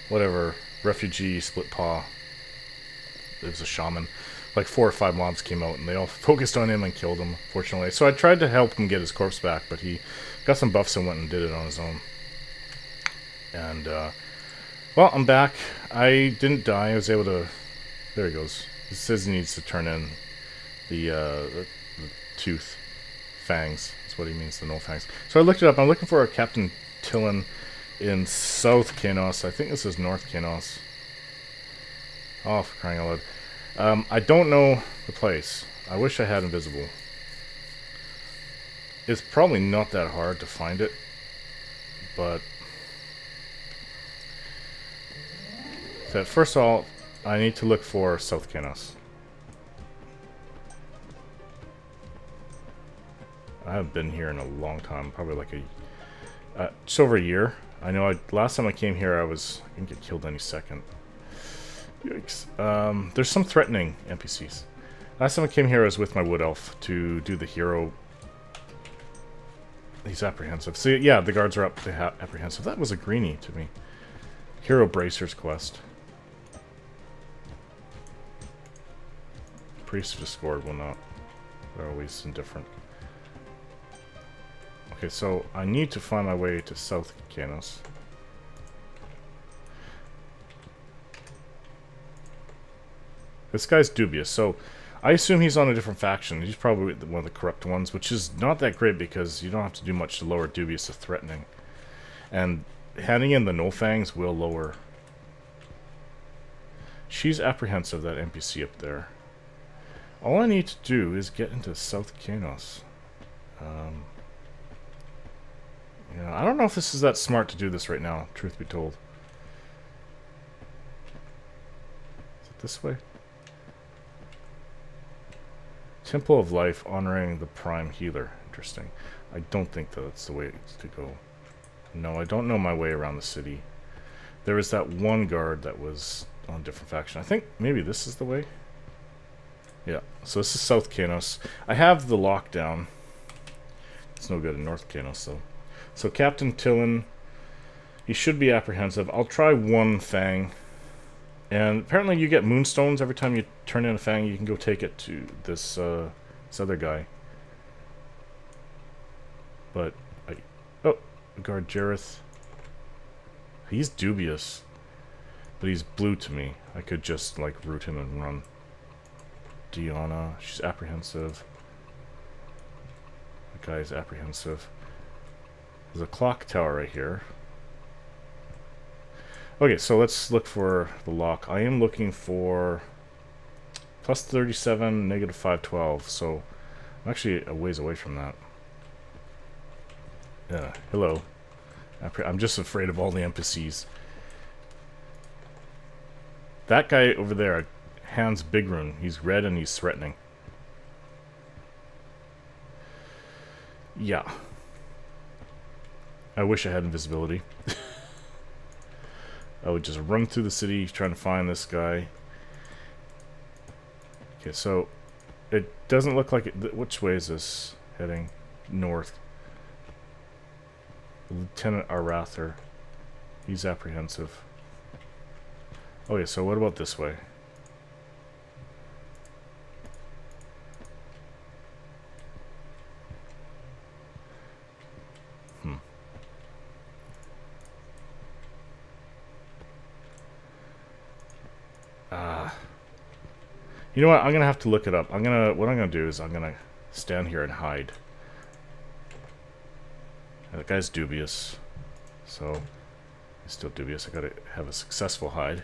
Whatever, refugee, split paw. It was a shaman. Like 4 or 5 mobs came out and they all focused on him and killed him, fortunately. So I tried to help him get his corpse back, but he got some buffs and went and did it on his own. And, well, I'm back. I didn't die. I was able to... There he goes. It says he needs to turn in the tooth fangs. That's what he means, the Gnoll Fangs. So I looked it up. I'm looking for a Captain Tillin in South Qeynos. I think this is North Qeynos. Oh, for crying out loud. I don't know the place. I wish I had Invisible. It's probably not that hard to find it, but... So first of all, I need to look for South Qeynos. I haven't been here in a long time, probably like just over a year. I know last time I came here I can get killed any second. Yikes. There's some threatening NPCs. Last time I came here I was with my wood elf to do the hero. He's apprehensive. See, yeah, the guards are up to apprehensive. That was a greenie to me. Hero Bracer's quest. Priest of Discord will not. They're always indifferent. Okay, so I need to find my way to South Qeynos. This guy's dubious, so I assume he's on a different faction. He's probably one of the corrupt ones, which is not that great because you don't have to do much to lower dubious to threatening. And handing in the Gnoll Fangs will lower. She's apprehensive, that NPC up there. All I need to do is get into South Qeynos. Yeah, I don't know if this is that smart to do this right now, truth be told. Is it this way? Temple of Life, honoring the Prime Healer. Interesting. I don't think that's the way to go. No, I don't know my way around the city. There was that one guard that was on a different faction. I think maybe this is the way. Yeah, so this is South Qeynos. I have the lockdown. It's no good in North Qeynos, though. So Captain Tillin, he should be apprehensive. I'll try one Fang. And apparently you get moonstones every time you turn in a Fang. You can go take it to this other guy. But, oh, guard Jareth. He's dubious. But he's blue to me. I could just, like, root him and run. Diana, she's apprehensive. The guy's apprehensive. There's a clock tower right here. Okay, so let's look for the lock. I am looking for plus 37, negative 512, so I'm actually a ways away from that. Yeah, hello. I'm just afraid of all the NPCs. That guy over there, Hans Bigrun, he's red and he's threatening. Yeah. I wish I had invisibility. I would just run through the city trying to find this guy. Okay, so it doesn't look like it. Which way is this heading? North. Lieutenant Arather. He's apprehensive. Oh yeah, so what about this way? You know what? I'm gonna have to look it up. What I'm gonna do is I'm gonna stand here and hide. That guy's dubious, so he's still dubious. I gotta have a successful hide.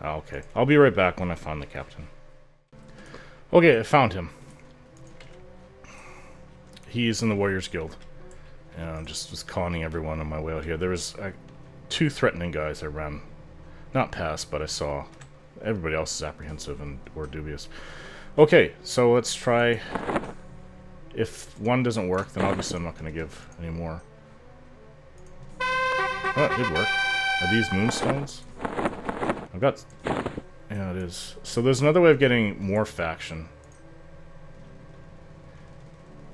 Oh, okay, I'll be right back when I find the captain. Okay, I found him. He's in the Warriors Guild. And I just was conning everyone on my way out here. There was two threatening guys I ran. Not past, but I saw. Everybody else is apprehensive and or dubious. Okay, so let's try. If one doesn't work, then obviously I'm not going to give any more. Oh, it did work. Are these moonstones? I've got... Yeah, it is. So there's another way of getting more faction.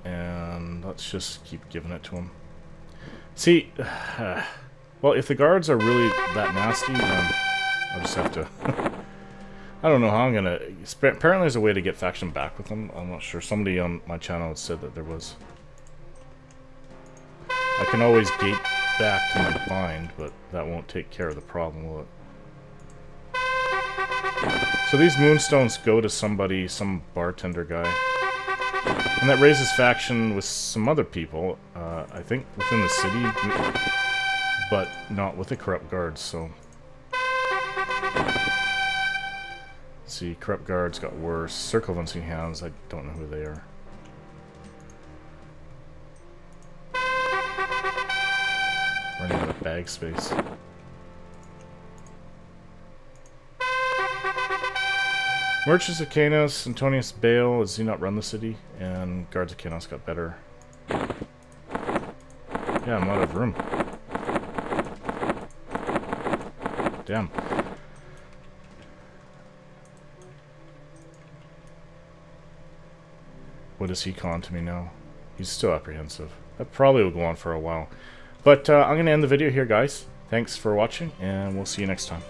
And let's just keep giving it to him. See, well, if the guards are really that nasty, then I'll just have to... I don't know how I'm gonna... Apparently there's a way to get faction back with them. I'm not sure. Somebody on my channel had said that there was. I can always gate back to my bind, but that won't take care of the problem, will it? So these moonstones go to somebody, some bartender guy. And that raises faction with some other people, I think within the city, but not with the corrupt guards, so... Let's see, corrupt guards got worse. Circle of Unseen Hands, I don't know who they are. Running out of bag space. Merchants of Qeynos, Antonius Bale, does he not run the city? And Guards of Qeynos got better. Yeah, I'm out of room. Damn. What is he calling to me now? He's still apprehensive. That probably will go on for a while. But I'm going to end the video here, guys. Thanks for watching, and we'll see you next time.